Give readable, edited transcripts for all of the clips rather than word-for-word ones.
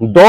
2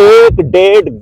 1.5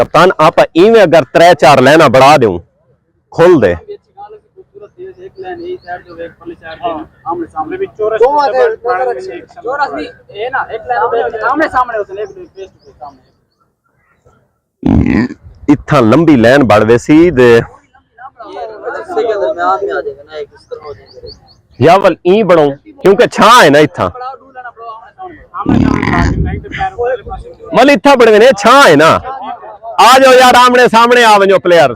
कप्तान आप इवें अगर 3-4 लाइना बढ़ा दूं खोल दे इत्था लंबी लाइन बढ़ वैसी दे या वल ई बढ़ो क्योंकि छां है ना इत्था मल इत्था बढ़ गए छां है ना आ जाओ यार आमने सामने आ वजो प्लेयर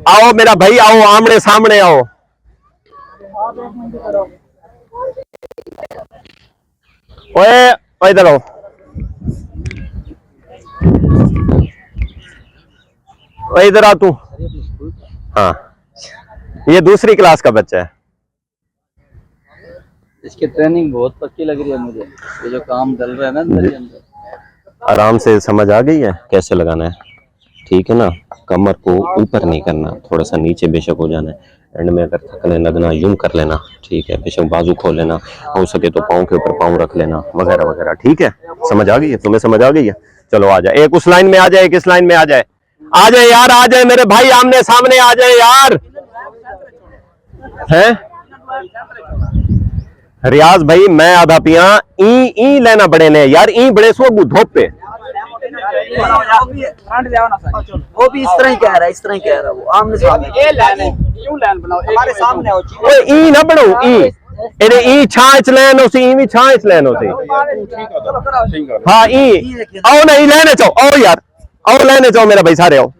आओ मेरा भाई आओ आमने सामने आओ ओए इधर आओ इधर आ तू हाँ ये दूसरी क्लास का बच्चा है इसकी ट्रेनिंग बहुत पक्की लग रही है मुझे ये जो काम चल रहा है ना अंदर ही अंदर आराम से समझ आ गई है कैसे लगाना है ठीक है ना कमर को ऊपर नहीं करना थोड़ा सा नीचे बेशक हो जाना है एंड में अगर थकने लगना यूं कर लेना ठीक है बेशक बाजू खोल लेना हो सके तो पाँव के ऊपर पाँव रख लेना वगैरह वगैरह ठीक है समझ आ गई है तुम्हें समझ आ गई है चलो आ जाए एक उस लाइन में आ जाए एक इस लाइन में आ जाए यार आ जाए मेरे भाई आमने सामने आ जाए यार हैं रियाज भाई मैं आधा पिया ई लेना बड़े ने यार ई बड़े सो धोप पे वो भी इस तरह ही कह रहा है वो आमने सामने ये लाइन है यूं लाइन बनाओ हमारे सामने हो ओए ई ना बनो ई एने ई छांच लेन उसी ई भी छांच लेन उसी हां ई आओ नहीं लेने चाहो आओ यार आओ लेने चाहो मेरा भाई सारे आओ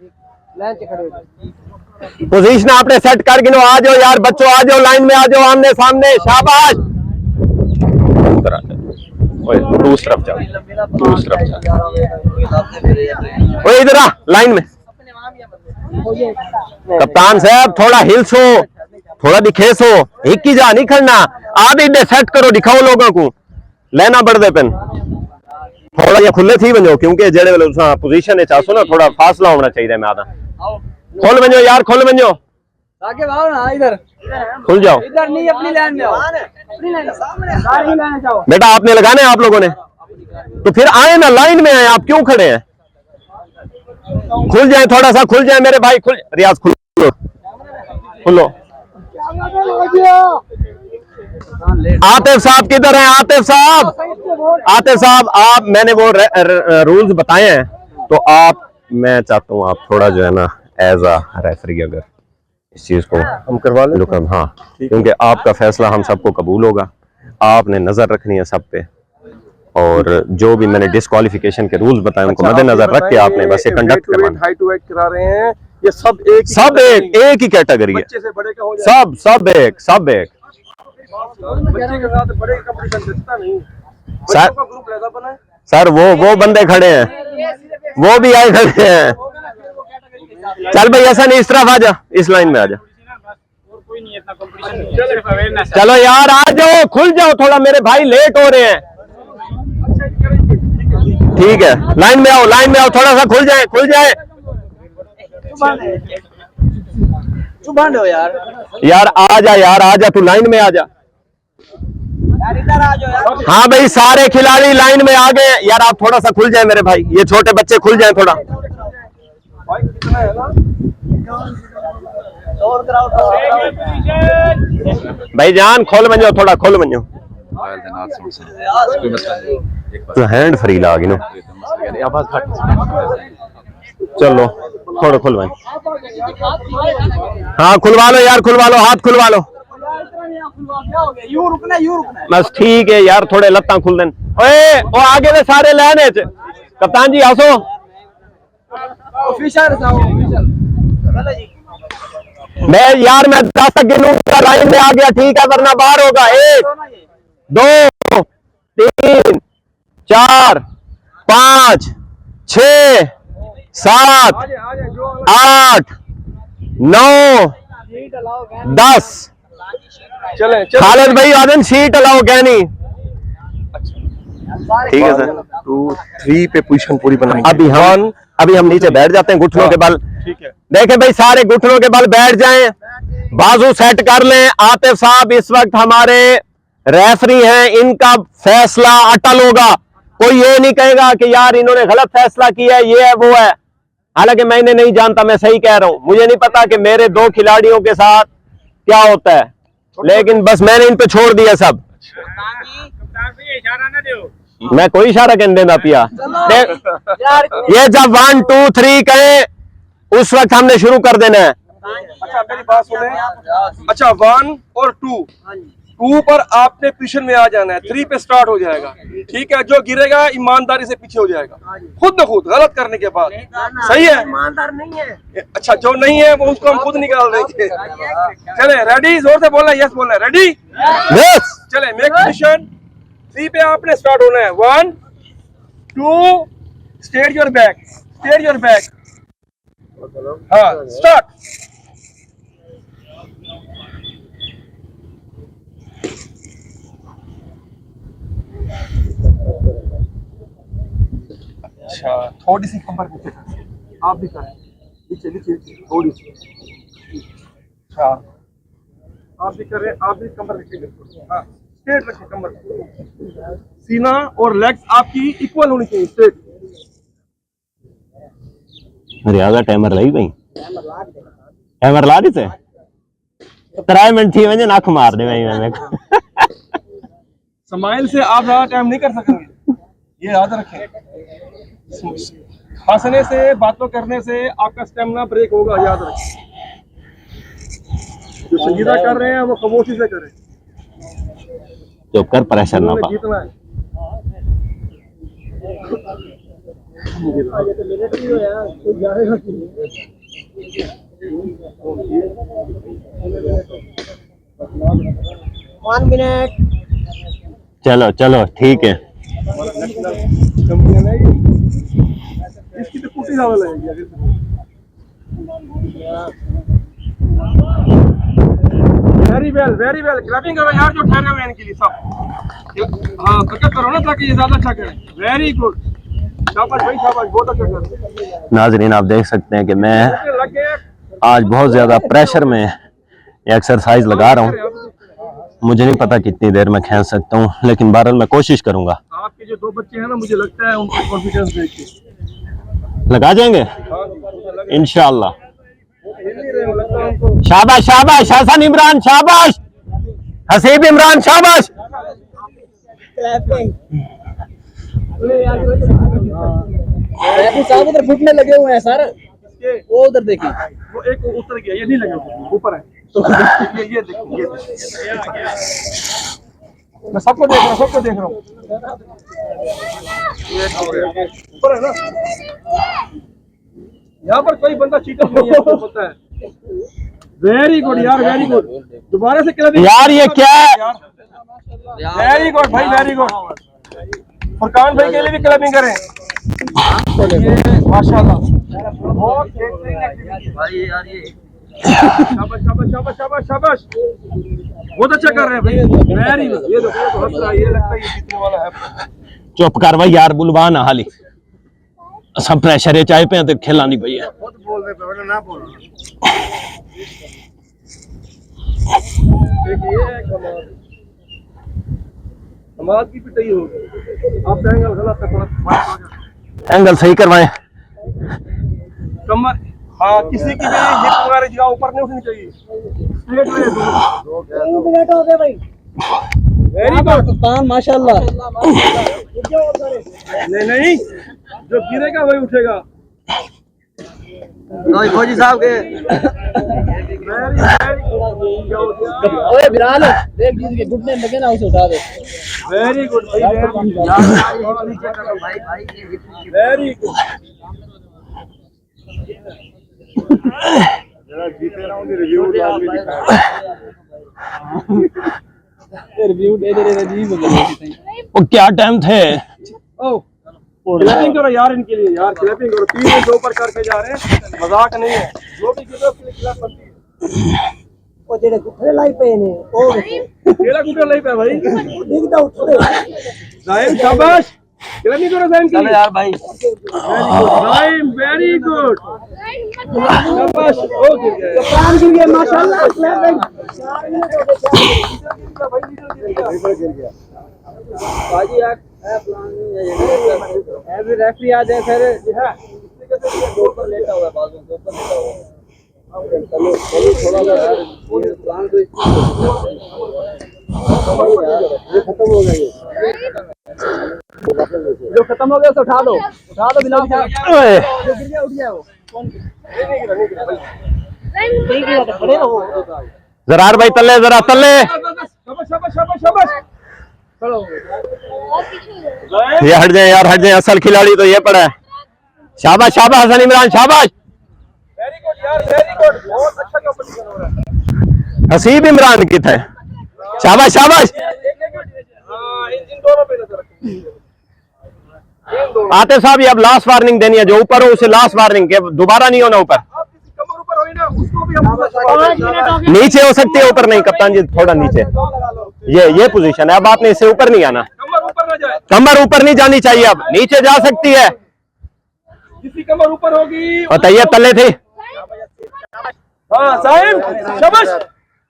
लाइन से खड़े हो पोजीशन आपने सेट कर गिनो आ जाओ यार बच्चों आ जाओ लाइन में आ जाओ आमने सामने शाबाश ओए दूसरी तरफ जाओ ओए इधर आ लाइन में कप्तान साहब थोड़ा हिलसो थोड़ा दिखेसो एक ही जा नहीं खड़ना आप इधर सेट करो दिखाओ लोगों को लेना बढ़ दे पेन थोड़ा या खुले थी वनो क्योंकि जेड़े वेले उसा पोजीशन है चासो ना थोड़ा फासला होना चाहिए मैं आदा खोल वनो यार खोल वनो आगे आओ ना इधर खुल जाओ इधर नहीं अपनी लाइन में आओ अपनी लाइन सामने सारी लाइन जाओ बेटा आपने लगाने आप लोगों ने तो फिर आए ना लाइन में आए आप क्यों खड़े हैं खुल जाए थोड़ा सा खुल जाए मेरे भाई खुल रियाज खुलो खुलो आतिफ साहब किधर हैं आतिफ साहब आप मैंने वो रूल्स बताए हैं तो आप मैं चाहता हूँ आप थोड़ा जो है ना एज अ रेफरी अगर इस चीज को हम करवा लें हाँ क्योंकि आपका फैसला हम सबको कबूल होगा आपने नजर रखनी है सब पे और जो भी मैंने डिस्क्वालिफिकेशन के रूल्स बताए उनको मद्देनजर रख के आपने बस ये कंडक्ट करवाना हाइट टू वेट करा रहे हैं ये सब एक ही कैटेगरी है बच्चे से बड़े का हो जाए सब एक बच्चे के साथ बड़े कंपटीशन जितना नहीं सर का ग्रुप लगा बना है सर वो बंदे खड़े हैं वो भी आए खड़े हैं चल भाई ऐसा नहीं इस तरफ आ जा इस लाइन में आ जा चलो यार आ जाओ खुल जाओ थोड़ा मेरे भाई लेट हो रहे हैं ठीक है लाइन में आओ थोड़ा सा खुल जाए चुप हो यार आ जा तू लाइन में आ जा इधर आ जाओ यार हाँ भाई सारे खिलाड़ी लाइन में आ गए यार आप थोड़ा सा खुल जाए मेरे भाई ये छोटे बच्चे खुल जाए थोड़ा भाई जान खोल बन जाओ थोड़ा खोल बन जाओ हैंड फ्री ला गई नो चलो थोड़ा खुल बन हाँ खुलवा लो यार हाथ खुलवा लो यू रुकना बस ठीक है यार थोड़े लत्ता खुल देन ओए वो आगे दे सारे लाइन कप्तान जी आसो ऑफिसर मैं 10 तक गिनूंगा लाइन में आ गया ठीक है वरना बाहर होगा 1 2 3 4 5 6 7 8 9 10 चले खालिद भाई आदम शीट अलाउ कहनी ठीक है सर 2 3 पे पोजीशन पूरी बनाएंगे अभी हम नीचे बैठ जाते हैं घुटनों के बल ठीक है देखें भाई सारे घुटनों के बल बैठ जाएं बाजू सेट कर लें आतिफ साहब इस वक्त हमारे रेफरी हैं, इनका फैसला अटल होगा। कोई ये नहीं कहेगा कि यार इन्होंने गलत फैसला किया है, ये है वो है। हालांकि मैं इन्हें नहीं जानता, मैं सही कह रहा हूं, मुझे नहीं पता कि मेरे दो खिलाड़ियों के साथ क्या होता है, लेकिन बस मैंने इन पे छोड़ दिया सब। मैं कोई इशारा कहने देना पिया। ये जब 1 2 3 कहे उस वक्त हमने शुरू कर देना है। अच्छा मेरी बात सुने। अच्छा 1 और 2 पर आपने पोजीशन में आ जाना है, 3 पे स्टार्ट हो जाएगा, ठीक है। जो गिरेगा ईमानदारी से पीछे हो जाएगा, खुद न खुद गलत करने के बाद। सही है? ईमानदार नहीं है। अच्छा जो नहीं है वो उसको हम खुद निकाल देंगे। चले रेडी, जोर से बोलना, यस बोलना, रेडी यस। चले मेक पोजीशन। 3 पे आपने स्टार्ट होना है। 1 2 straight your back, straight your back. हाँ स्टार्ट। अच्छा थोड़ी सी कमर पीछे कर, आप भी करें, पीछे नीचे थोड़ी सी। अच्छा आप भी करें, आप भी कमर नीचे करें। हाँ स्ट्रेट रखें कमर, सीना और लेग्स आपकी इक्वल होनी चाहिए, स्ट्रेट। रियाजा टाइमर लाई भाई, टाइमर ला दी थे 3 मिनट थी, मुझे नाक मार दे भाई। मैं स्माइल से आप ज़्यादा टाइम नहीं कर सकेंगे, ये याद रखें। हंसने से, बातों करने से आपका स्टेमिना ब्रेक होगा, याद रखें। जो संजीदा कर रहे हैं वो खामोशी से करें। चुप कर, प्रेशर ना पा। जीतना है। One minute. चलो चलो ठीक है। इसकी तो कुछ ज्यादा लगेगी। वेरी वेल क्लैपिंग करो यार, जो ठहरे हुए हैं इनके लिए सब। हाँ बरकत करो ना, ताकि ये ज्यादा अच्छा करें। वेरी गुड, शाबाश भाई शाबाश, बहुत अच्छा करें। नाजरीन आप देख सकते हैं कि मैं आज बहुत ज्यादा प्रेशर में ये एक्सरसाइज लगा रहा हूँ। मुझे नहीं पता कितनी देर में खींच सकता हूँ, लेकिन बहरहाल मैं कोशिश करूंगा। आपके जो 2 बच्चे हैं ना, मुझे लगता है उनको कॉन्फिडेंस देख के लगा जाएंगे इंशाअल्लाह। शाबाश शाबाश हसन इमरान, शाबाश हसीब इमरान, शाबाश। साहब उधर घुटने लगे हुए हैं सर, वो उधर देखिए, वो एक उतर गया, ये नहीं लगा, ऊपर है। तो ये देखिए, मैं सबको देख रहा हूँ, सबको देख रहा हूँ। ऊपर है ना, यहाँ पर कोई बंदा चीटर नहीं है, आपको पता है। वेरी गुड यार, वेरी गुड। दोबारा से क्लबिंग यार ये क्या है? वेरी गुड भाई, वेरी गुड। फुरकान भाई के लिए भी क्लबिंग करें। ये माशाल्लाह बहुत बेहतरीन एक्टिविटी भाई यार। ये शाबाश शाबाश शाबाश शाबाश शाबाश, बहुत अच्छा कर रहे हैं भाई, वेरी गुड। ये देखो, ये तो हंस रहा है, ये लगता है ये जीतने वाला है। चुप कर भाई यार, बुलवा ना हाली सब प्रेशर है, चाय पे तो खेला नहीं भैया। खुद बोल रहे पे ना बोल। एक ये है कमाल, कमाल की पिटाई हो गई। आप एंगल गलत है, थोड़ा एंगल सही करवाएं। कमर, हाँ किसी की भी हिप वगैरह जगह ऊपर नहीं उठनी चाहिए, स्ट्रेट रहे हो गए भाई। वेरी गुड कप्तान माशाल्लाह। नहीं नहीं, जो गिरेगा वही उठेगा। फौजी साहब के ओए बिलाल देख, जिसके घुटने लगे ना उसे उठा दे। वेरी गुड भाई, वेरी गुड। जीते रहा हूँ, रिव्यू रिव्यू दे दे रहे जी। वो क्या टाइम थे? ओ क्लैपिंग करो यार इनके लिए, यार क्लैपिंग करो। 3 में 2 पर करके जा रहे हैं, मजाक नहीं है। जो भी गिरे उसके लिए क्लैप बनती है। ओ जेड़े गुठरे लाई पे ने, ओ केड़ा गुठरा लाई पे भाई, दिखदा उठरे। जाहिर शाबाश, क्लैपिंग करो साइम के चलो लिए यार भाई साइम वेरी गुड शाबाश ओ गिर गया कप्तान के लिए माशाल्लाह क्लैपिंग बाजी यार प्लान नहीं है एज रेफरी आ जाए फिर दो पर लेटा हुआ है बाजू दो पर लेटा हुआ है चलो थोड़ा सा यार ये प्लान तो ये खत्म हो गया जो खत्म हो गया तो उठा दो बिलाल साहब ओए, जो गिर गया उठ गया वो खड़े रहो। जरार भाई तल्ले, जरा तल्ले। शाबाश शाबाश शाबाश शाबाश चलो ये हट जाए यार, हट जाए। असल खिलाड़ी तो ये पड़ा है। शाबाश शाबाश हसन इमरान, शाबाश। वेरी गुड यार वेरी गुड बहुत अच्छा कंपटीशन हो रहा है हसीब इमरान कित है। शाबाश शाबाश। हाँ इन दोनों पे नजर रखो आते साहब, ये अब लास्ट वार्निंग देनी है। जो ऊपर हो उसे लास्ट वार्निंग के दोबारा नहीं होना ऊपर। आप किसी कमर ऊपर होई ना उसको भी हम नीचे हो सकती है, ऊपर नहीं। कप्तान जी थोड़ा नीचे। ये पोजीशन है। अब आपने इससे ऊपर नहीं आना। कमर ऊपर ना जाए कमर ऊपर नहीं जानी चाहिए। अब नीचे जा सकती है। जिसकी कमर ऊपर होगी बताइए तल्ले थी। हाँ साहिब शाबाश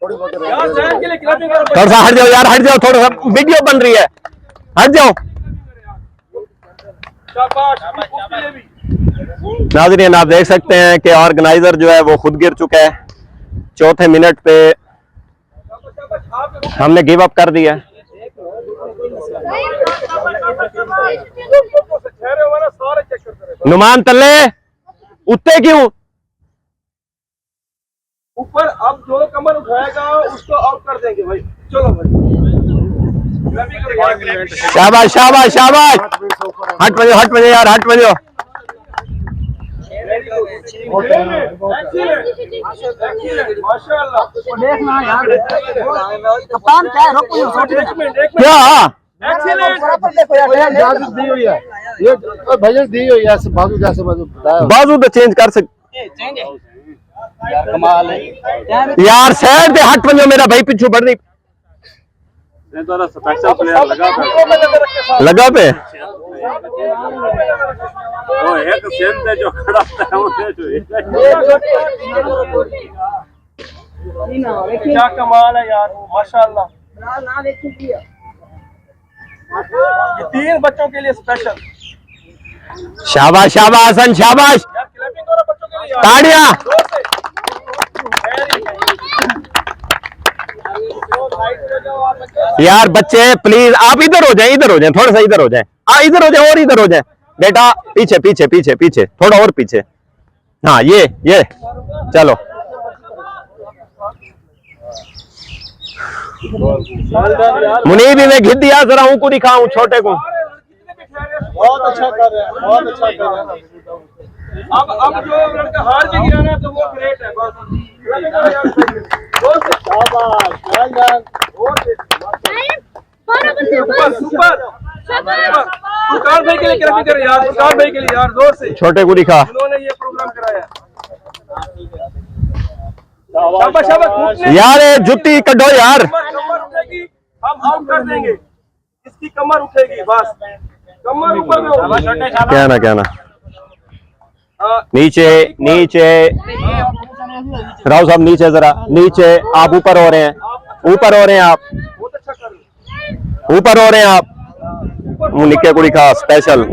यार साहिब के लिए क्लैपिंग करो थोड़ा सा हट जाओ यार, हट जाओ। थोड़ा सा वीडियो बन रही है, हट जाओ। शाबाश उसके लिए भी नाज़रीन, आप देख सकते हैं कि ऑर्गेनाइजर जो है वो खुद गिर चुका है। चौथे मिनट पे शाबाश आप हमने गिव अप कर दिया है। ठहरे हुए ना सारे चेक करते रहे नुमान तल्ले उत्ते क्यों? ऊपर अब जो कमर उठाएगा उसको आउट कर देंगे भाई चलो भाई शाबाश शाबाश शाबाश। हट बजो, हट बजो यार, हट बजो। माशाल्लाह देखना यार कप्तान क्या है रोको क्या इजाजत दी हुई है ये भजन दी हुई है बाजू जैसे बाजू बताया बाजू तो चेंज कर सकते यार कमाल है यार। साइड पे हट बजो मेरा भाई, पिछू बढ़ रही स्पेशल प्लेयर लगा पे। वो एक सेंध जो खड़ा था वो जो क्या कमाल है यार माशाल्लाह ना देखिए ये 3 बच्चों के लिए स्पेशल शाबाश शाबाश हसन, शाबाश। यार क्लैपिंग करो बच्चों के लिए यार ताड़ियां। जोर से यार बच्चे प्लीज आप इधर हो जाएं, इधर हो जाएं, थोड़ा सा इधर हो जाएं। इधर हो जाएं और इधर हो जाएं। बेटा पीछे पीछे पीछे पीछे, थोड़ा और पीछे। हाँ ये चलो। मुनीब भी मैं घिर दिया, जरा हूं को दिखाऊं छोटे को। बहुत अच्छा कर रहे हैं बहुत अच्छा कर रहे हैं अब जो लड़का हार भी गया ना तो वो ग्रेट है बस शाबाश well done super super Furqan भाई के लिए क्लैपिंग करें यार फुरकान भाई के लिए यार जोर से छोटे को दिखा। उन्होंने ये प्रोग्राम कराया शाबाश शाबाश घुटने यार ये जुत्ती कड्ढो यार। कमर उठेगी हम आउट कर देंगे इसकी कमर उठेगी बस कमर ऊपर में होगी क्या ना हाँ, नीचे नीचे। राव साहब नीचे, जरा नीचे। आप ऊपर हो रहे हैं, ऊपर हो रहे हैं आप, बहुत अच्छा कर रहे हैं ऊपर हो रहे हैं आप। मुंह निके कुड़ी का स्पेशल।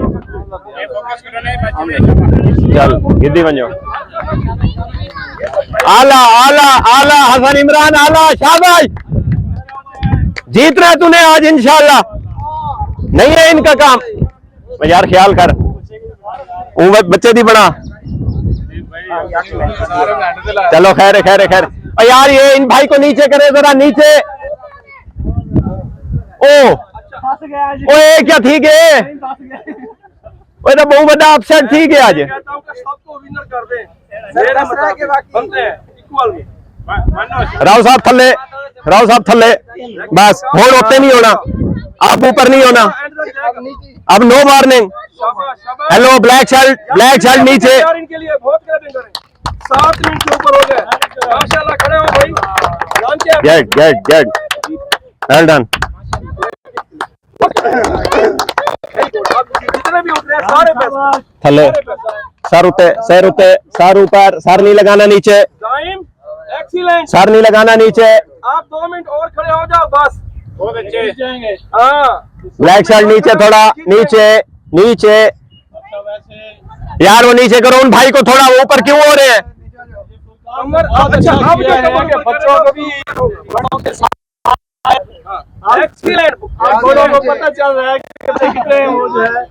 चल गिद्दी बन जाओ। आला आला आला हसन इमरान, आला शाबाश। जीत रहे तूने आज इंशाल्लाह। नहीं है इनका काम यार, ख्याल कर। बच्चे दी बना। चलो खैर है खैर है खैर। और यार ये इन भाई को नीचे करे जरा, नीचे। ओ क्या ठीक है, वो तो बहुत बड़ा अपसेट ठीक है आज। कहता हूं कि सबको विनर कर दें मेरे मुताबिक बनते हैं इक्वल में राव साहब थल्ले, राव साहब थल्ले। बस होड़ होते नहीं होना, आप ऊपर नहीं होना। अब no warning. Hello black shirt नीचे। यार इनके लिए बहुत क्लैपिंग करें 7 मिनट के ऊपर हो गए माशाल्लाह खड़े हो भाई नाम क्या है गेट वेल डन। आप हैं सारे बेस्ट थले सर उते सर ऊपर सर नहीं लगाना नीचे टाइम एक्सीलेंट सर नहीं लगाना नीचे आप 2 मिनट और खड़े हो जाओ बस बहुत अच्छे जाएंगे। हाँ ब्लैक शर्ट नीचे थोड़ा नीचे नीचे यार वो नीचे करो उन भाई को थोड़ा वो ऊपर क्यों हो रहे हैं कमर अच्छा अब जो कमर पर बच्चों को भी बड़ों के साथ एक्सीलेंट बड़ों को पता चल रहा है कि कितने वो जो है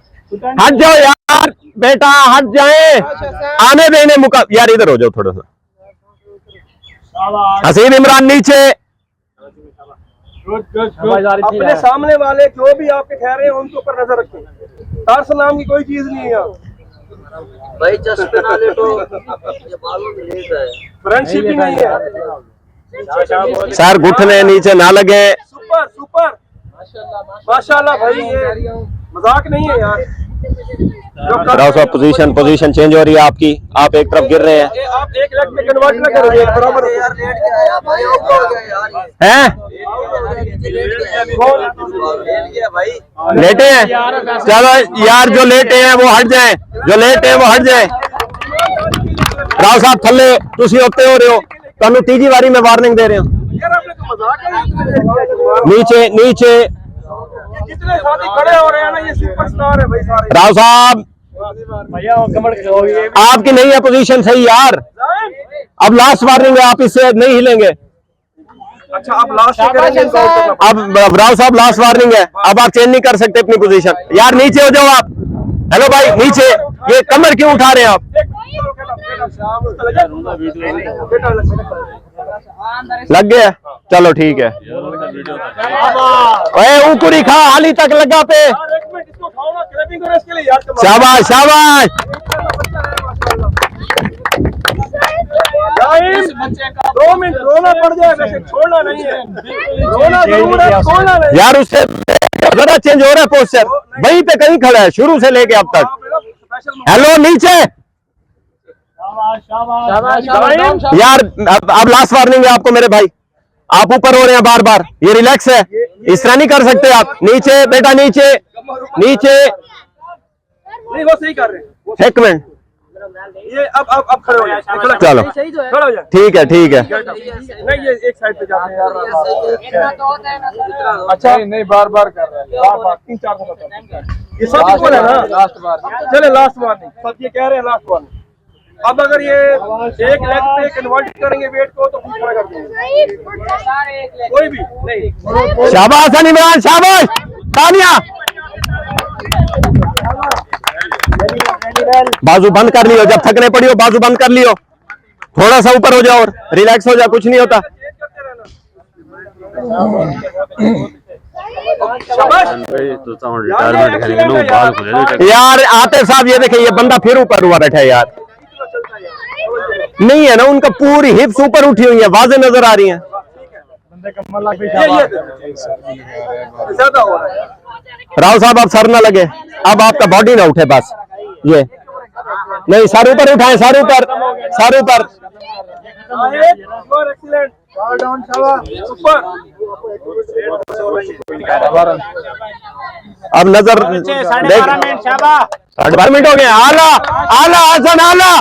हट जाओ यार बेटा हट जाए आने देने मुका यार इधर हो जाओ थोड़ा सा हसीन इमरान नीचे अपने सामने वाले जो भी आपके ठहरे हैं उनके ऊपर नजर रखें तारस नाम की कोई चीज नहीं है यहाँ भाई चश्मे ना लेटो ये बालों में लेट है फ्रेंडशिप ही नहीं है सर घुटने नीचे ना लगे सुपर सुपर माशाल्लाह भाई ये मजाक नहीं है यार राव साहब पोजीशन चेंज हो रही है आपकी आप एक तरफ गिर रहे हैं ये आप एक लेग में कन्वर्ट ना करो ये बराबर यार लेट गया भाई आउट हो गया यार हैं लेट गया भाई लेटे हैं चलो यार जो लेटे हैं वो हट जाएं जो लेटे हैं वो हट जाएं राव साहब थल्ले तुसी उत्ते हो रहे हो ਤੁਹਾਨੂੰ ਤੀਜੀ ਵਾਰੀ मैं वार्निंग दे रहे हूं यार आपने तो मजाक है नीचे नीचे ये जितने साथी खड़े हो रहे हैं ना ये सुपरस्टार है भाई सारे राव साहब भैया कमर हो गई आपकी नहीं है पोजीशन सही यार अब लास्ट वार्निंग है आप इससे नहीं हिलेंगे अच्छा आप लास्ट में करेंगे इनको out करना अब राव साहब लास्ट वार्निंग है अब आप चेंज नहीं कर सकते अपनी पोजीशन यार नीचे हो जाओ आप हेलो भाई नीचे ये कमर क्यों उठा रहे हैं आप लग गया चलो ठीक है ओए ऊकुरी खा हाली तक लगा पे यार एक मिनट इसको उठाओ ना क्लैपिंग करो इसके लिए यार कमाल। शाबाश शाबाश टाइम 2 मिनट रोना पड़ जाए वैसे छोड़ना नहीं है रोना जरूर है छोड़ना नहीं यार उससे जरा चेंज हो रहा है पोस्चर वहीं पे कहीं खड़ा है शुरू से लेके अब तक स्पेशल हेलो नीचे यार अब लास्ट वार्निंग है आपको मेरे भाई आप ऊपर हो रहे हैं बार बार ये रिलैक्स है इस तरह नहीं कर सकते आप नीचे बेटा नीचे नीचे नहीं वो सही कर रहे हैं एक मिनट ये अब खड़े हो जाए चलो खड़े हो जाए ठीक है नहीं ये एक साइड पे जाते हैं यार अच्छा नहीं बार बार कर रहा है बार बार 3-4 दफा ये सब इक्वल है ना लास्ट बार चले लास्ट वार्निंग सब ये कह रहे हैं लास्ट वार्निंग अब अगर ये एक लेग पे कन्वर्ट करेंगे वेट को तो कुछ खड़ा कर देंगे कोई भी नहीं शाबाश इमरान शाबाश तानिया बाजू बंद कर लियो जब थकने पड़ी हो बाजू बंद कर लियो थोड़ा सा ऊपर हो जाओ और रिलैक्स हो जाओ कुछ नहीं होता यार आतिफ साहब ये देखें ये बंदा फिर ऊपर हुआ बैठा है यार नहीं है ना उनका पूरी हिप्स ऊपर उठी हुई है वाज़े नजर आ रही हैं ज्यादा हो रहा है राव साहब अब सर ना लगे अब आपका बॉडी ना उठे बस ये नहीं सर ऊपर उठाए सर ऊपर एक्सीलेंट सुपर अब नजर देख 12 मिनट हो गए आला आला हसन आला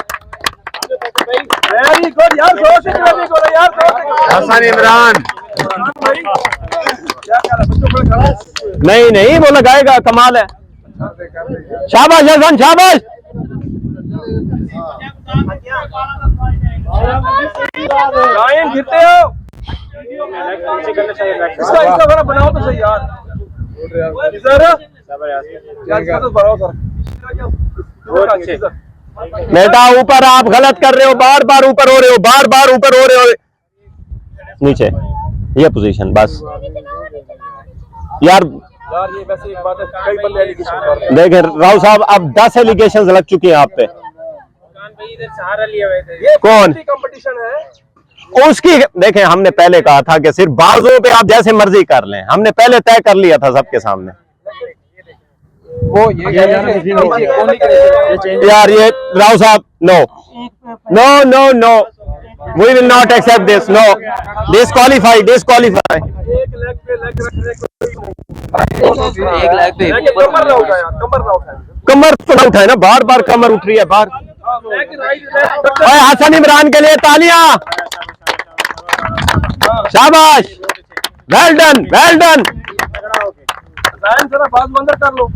वेरी गुड यार जोर से क्लैपिंग करो यार जोर से हसन इमरान भाई क्या कर रहा है बच्चों को खड़ा नहीं वो लगाएगा कमाल है शाबाश हसन शाबाश गायन गिरते हो इसका बड़ा बनाओ तो सही यार सर यार इसका तो बनाओ सर बेटा ऊपर आप गलत कर रहे हो बार बार ऊपर हो रहे हो नीचे ये पोजीशन बस यार यार ये वैसे एक बात है कई बंदे एलिगेशन कर रहे हैं देखें राव साहब अब 10 एलिगेशंस लग चुके हैं आप पे सहारा लिए हुए थे ये कौन? कंपटीशन है उसकी देखें हमने पहले कहा था कि सिर्फ बाजू पे आप जैसे मर्जी कर लें हमने पहले तय कर लिया था सबके सामने वो ये यार ये राव साहब no we will not accept this no disqualify एक लेग पे लेग रखने को एक लाख पे कमर ना उठाया कमर ना उठाया कमर तो ना उठाए ना, बार बार कमर उठ रही है बार। हसन इमरान के लिए तालियां, शाबाश, वेल डन वेल डन। कर लो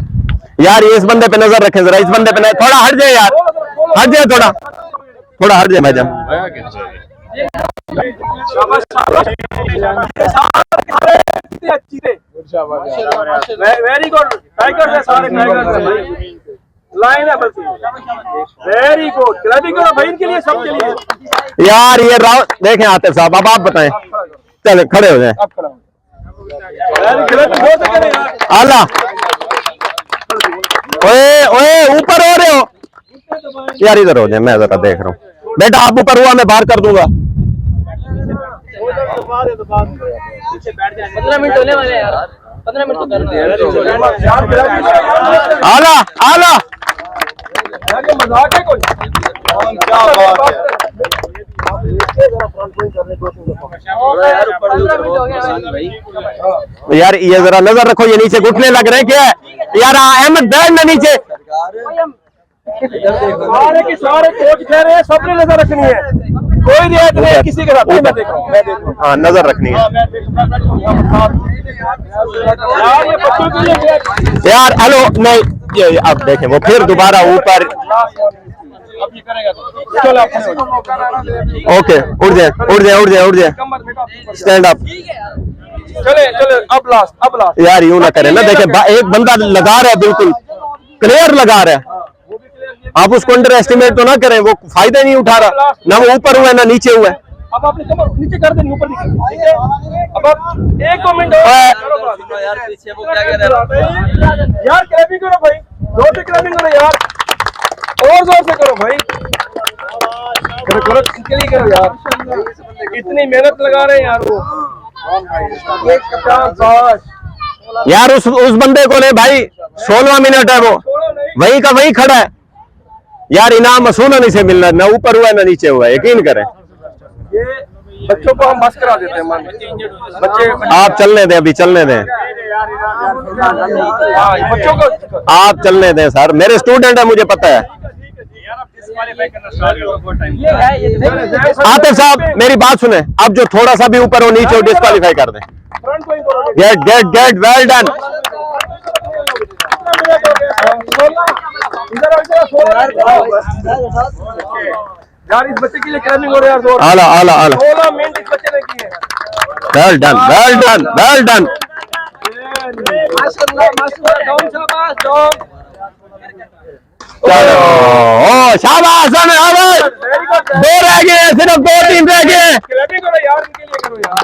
यार ये इस बंदे पे नजर रखें जरा, इस बंदे पे थोड़ा हट जाए यार, हट जाए थोड़ा, थोड़ा हट जाए भाईजान। वेरी गुड, टाइगर है सारे, टाइगर लाइन है, बस वेरी गुड, क्लैपिंग करो भाई इनके लिए, सबके लिए। यार ये राउंड देखें आतिफ साहब, अब आप बताएं, चले खड़े हो जाए। आला, ओए ओए ऊपर हो रहे हो यार, इधर हो जाए, मैं जरा देख रहा हूँ। बेटा आप ऊपर हुआ, मैं बाहर कर दूंगा। 15 मिनट होने वाले यार, 15 मिनट तो करना है। आला आला, मजाक है कोई? क्या बात है। यार ये जरा नजर रखो, ये नीचे घुटने लग रहे हैं क्या यार? अहमद बैठ ना नीचे। सारे के सारे कोच कह रहे हैं सबने नजर रखनी है, कोई रियायत नहीं है किसी के साथ। मैं देख रहा हूँ, मैं देख रहा हूँ। हाँ नजर रखनी है यार, ये बच्चों के लिए यार। हेलो नहीं, ये अब देखें वो फिर दोबारा ऊपर। अब ये करेगा तो चलो ओके, उठ जाए उठ जाए उठ जाए उठ जाए, स्टैंड अप। चले चले, अब लास्ट, अब लास्ट। यार यूं ना करें ना, देखें एक बंदा लगा रहा है, बिल्कुल क्लियर लगा रहा है, आप उसको अंडर एस्टिमेट तो ना करें, वो फायदा नहीं उठा रहा, ना वो ऊपर हुआ है ना नीचे हुआ है। अब आपने कमर नीचे कर देनी, ऊपर नहीं करनी, ठीक है? अब आप 1-2 मिनट और यार पीछे वो क्या कह रहे हैं यार, क्लैपिंग करो भाई, जोर से क्लैपिंग करो यार, और जोर से करो भाई, करो करो, इनके लिए करो यार, इतनी मेहनत लगा रहे हैं यार वो। यार उस बंदे को ले भाई, 16वां मिनट है, वो वही का वही खड़ा है यार। इनाम असूलन नहीं से मिलना, ना ऊपर हुआ है ना नीचे हुआ है, यकीन करें। ये बच्चों को हम बस करा देते हैं, मान बच्चे आप चलने दें, अभी चलने दें, बच्चों को आप चलने दें सर, मेरे स्टूडेंट है, मुझे पता है। आतिफ साहब मेरी बात सुने, अब जो थोड़ा सा भी ऊपर हो नीचे हो डिस्क्वालीफाई कर दें। Get get get, well done. यार इस बच्चे के लिए क्लैपिंग हो रहा है यार, आला आला आला, 16 मिनट इस बच्चे ने किए। Well done well done well done. माशाल्लाह माशाल्लाह, डाउन शाबाश डाउन। चलो ओ शाबाश, दो रह गए, सिर्फ 2-3 रह गए। क्लैपिंग करो यार, इनके लिए करो यार।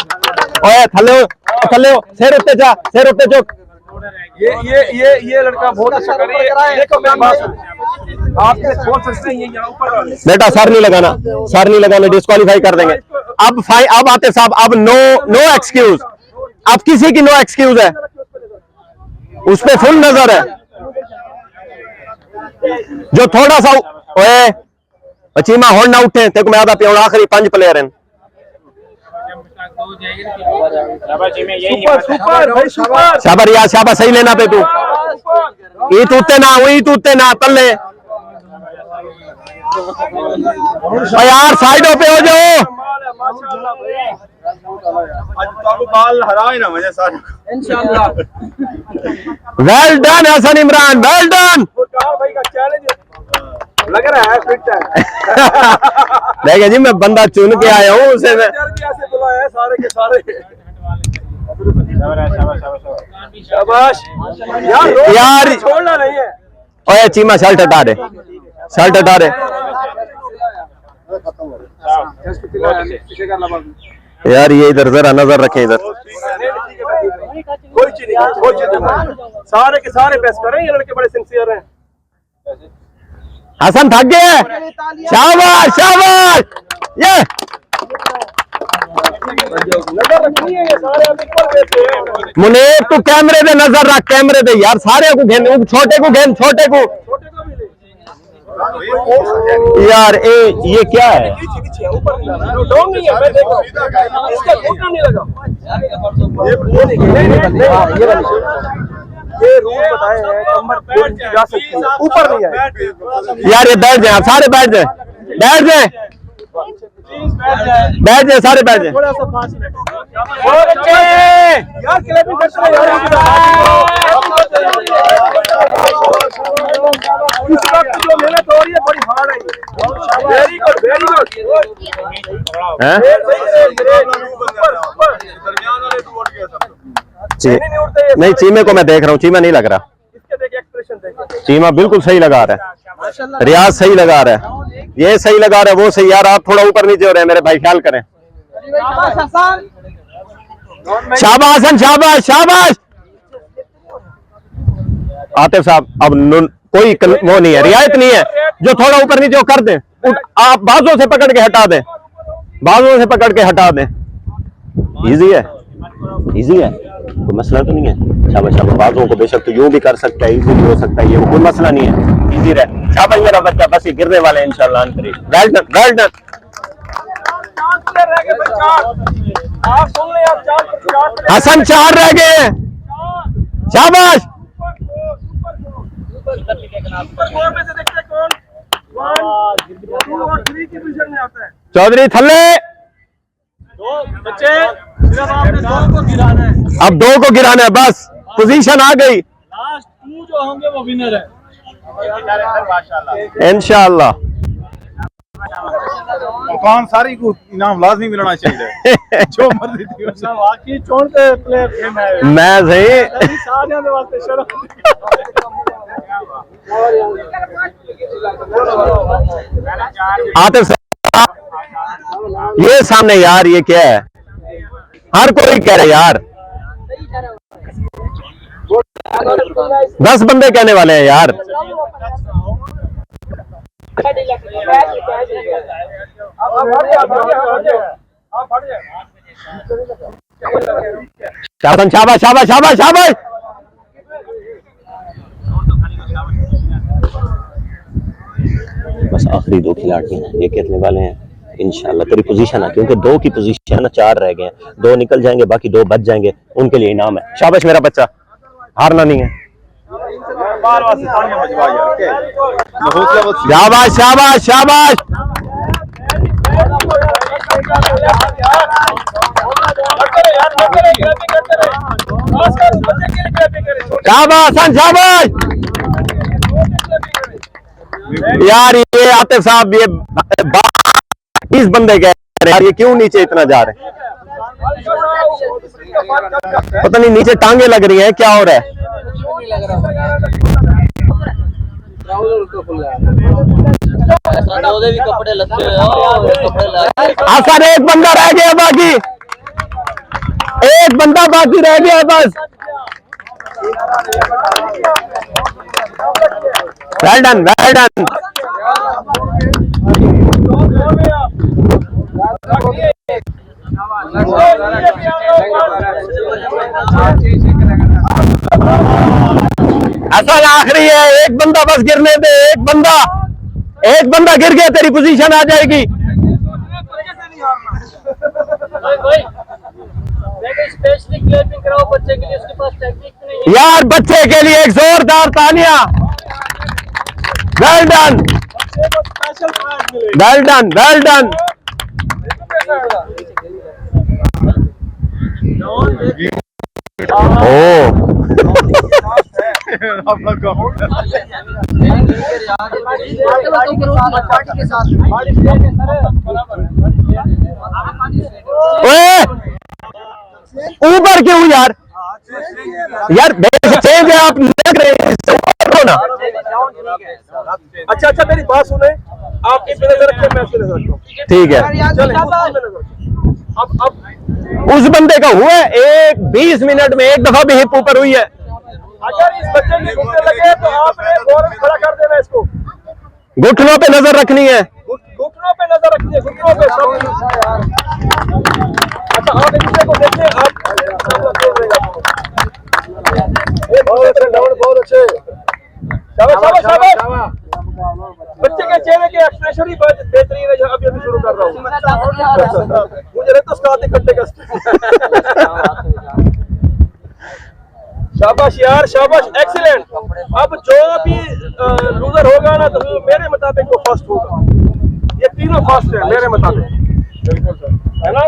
ओए थल्ले थल्ले, सिर उत्ते जा, सिर उत्ते जो। ये लड़का बहुत अच्छा कर रहा है। देखो मेरी बात सुनो, आपने सोच सकते हैं ये यहाँ ऊपर बेटा सर नहीं लगाना, सर नहीं लगाना, डिस्क्वालीफाई कर देंगे। अब आते साहब, अब नो एक्सक्यूज, अब किसी की नो एक्सक्यूज है, उस पे फुल नजर है। जो थोड़ा सा ओए चीमा होड़ ना उठे, तेरे को मैं आधा पिया, आखिरी 5 प्लेयर हैं। सुपर भाई सुपर। शाबाश यार, शाबाश, सही लेना पे तू, ई तूते ना तल्ले यार, साइडों पे हो जाओ। बाल हराए ना मुझे सारे। इंशाल्लाह। Well done Hasan Imran, well done. भाई का चैलेंज लग रहा है फिट है। देखिए जी, मैं बंदा चुन के आया हूँ, उसे मैं ऐसे बुलाया है सारे के सारे। शाबाश यार छोड़ना नहीं है। ओए चीमा शर्ट हटा दे, शर्ट हटा दे यार। ये इधर जरा नजर रखें, इधर कोई चीज नहीं, सारे के सारे बेस्ट कर रहे हैं, ये लड़के बड़े सिंसियर हैं। हसन थक गए, शाबाश शाबाश। ये नजर रखनी है, ये सारे अब इक्वल बेस्ट हैं। मुनीर तू कैमरे पे नजर रख, कैमरे पे यार, सारे को घेन, छोटे को घेन, छोटे को यार। ये क्या है? ऊपर डाउन नहीं है, मैं देख रहा हूं, इसका घुटना नहीं लगा। ये रूल बताए हैं, कमर थोड़ी सी जा सकती है, ऊपर नहीं है। यार ये बैठ जाए, आप सारे बैठ जाए, बैठ जाए, बैठ जाए, सारे बैठ जाए। थोड़ा सा फासले यार क्लैपिंग करते रहो यार। इस वक्त जो मेहनत हो रही है बड़ी हार्ड है। Very good, very good. हैं? नहीं, चीमे को मैं देख रहा हूँ, चीमा नहीं लग रहा, इसके देखिए एक्सप्रेशन देखिए। चीमा बिल्कुल सही लगा रहा है, रियाज सही लगा रहा है, ये सही लगा रहा है, वो सही। यार आप थोड़ा ऊपर नीचे हो रहे हैं मेरे भाई, ख्याल करें। शाबाश हसन, शाबाश शाबाश। आतिफ साहब अब कोई वो नहीं है, रियायत नहीं है, जो थोड़ा ऊपर नीचे कर दें, आप बाजू से पकड़ के हटा दें, बाजू से पकड़ के हटा दें। इजी है, इजी है, कोई मसला तो नहीं है। शाबाश शाबाश, बाजुओं को बेशक तो यूं भी कर सकता है, इजी भी हो सकता है, ये कोई मसला नहीं है, इजी रहे। शाबाश मेरा बच्चा, बस ये गिरने वाले हैं इंशाल्लाह। Well done, well done. आप सुन लें, आप 4 हसन 4 रह गए हैं, शाबाश। में से देखते कौन 1, 2 और 3 की पोजीशन में आता है। चौधरी थल्ले, बच्चे सिर्फ आपने 2 को गिराना है, अब 2 को गिराना है, बस पोजीशन आ गई, लास्ट 2 जो होंगे वो विनर है इंशाल्लाह। कौन सारी को इनाम लाजमी मिलना चाहिए जो मर्जी थी वाकई चोण के प्लेयर गेम है मैं सही। सारे दे वास्ते शर्म आतिफ साहब ये सामने यार, ये क्या है, हर कोई कह रहे यार, 10 बंदे कहने वाले हैं यार। शाबाश शाबाश शाबाश शाबाश शाबाश। बस आखिरी 2 खिलाड़ी हैं, ये कहने वाले हैं इंशाल्लाह तेरी पोजीशन है, क्योंकि 2 की पोजीशन है ना, 4 रह गए हैं, 2 निकल जाएंगे, बाकी 2 बच जाएंगे, उनके लिए इनाम है। शाबाश मेरा बच्चा, हारना नहीं है। शाबाश शाबाश शाबाश। शाबाश शाबाश। यार ये आतिफ साहब, ये 20 बंदे कह रहे हैं यार, ये क्यों नीचे इतना जा रहे हैं, पता नहीं नीचे टांगे लग रही हैं, क्या हो रहा है। कपड़े लत्ते आसान, एक बंदा रह गया, बाकी एक बंदा बाकी रह गया बस। Well done, well done. असल आखिरी है, एक बंदा बस गिरने दे, एक बंदा गिर गया, तेरी पोजीशन आ जाएगी। स्पेशली क्लैपिंग कराओ बच्चे के लिए, उसके पास टेक्निक नहीं है यार बच्चे के लिए एक जोरदार तालियां। Well done, well done, well done. ऊपर क्यों यार, यार चेंज है, आप देख रहे हैं ना। अच्छा मेरी बात सुने, आप इस पे नजर रखिए, मैं इस पे नजर रखता हूं, ठीक है। अब उस बंदे का हुआ है 20 मिनट में 1 दफा भी हिप ऊपर हुई है। अगर इस बच्चे की घुटने लगे तो आपने फौरन खड़ा कर देना इसको, घुटनों पे नजर रखनी है, घुटनों पे नजर रखनी है, घुटनों पे सब। अच्छा आप एक दूसरे को देखिए, आप बहुत अच्छे, शाबाश शाबाश शाबाश। बच्चे के चेहरे के एक्सप्रेशन ही बेहतरीन है, अभी अभी शुरू कर रहा हूँ। मुझे रहता उस्ताद इकट्ठे का शाबाश यार, शाबाश, एक्सीलेंट। अब जो भी लूजर होगा ना, तो मेरे मुताबिक वो फर्स्ट होगा। ये तीनों फर्स्ट है मेरे मुताबिक, है ना?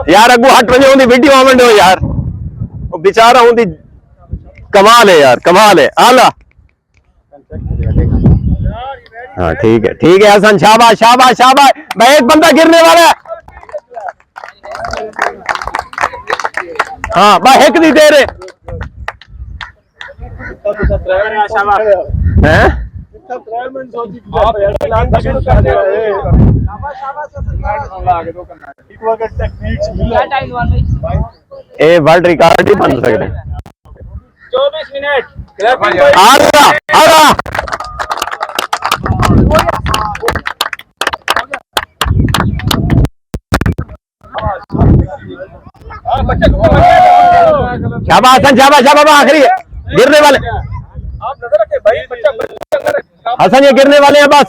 यार अगू हट वजे उनकी वीडियो आवण दो यार, वो बेचारा उनकी कमाल है यार, कमाल है। आला हाँ ठीक है हसन, शाबाश शाबाश शाबाश भाई, एक बंदा गिरने वाला है। हाँ भाई एक नहीं दे रहे हैं। ए वर्ल्ड रिकॉर्ड ही बन सकते हैं। 24 मिनट। आला आला शाबाश हसन, शाबाश शाबाश, आखिरी है, गिरने वाले। आप नजर रखें भाई, बच्चा हसन ये गिरने वाले हैं बस।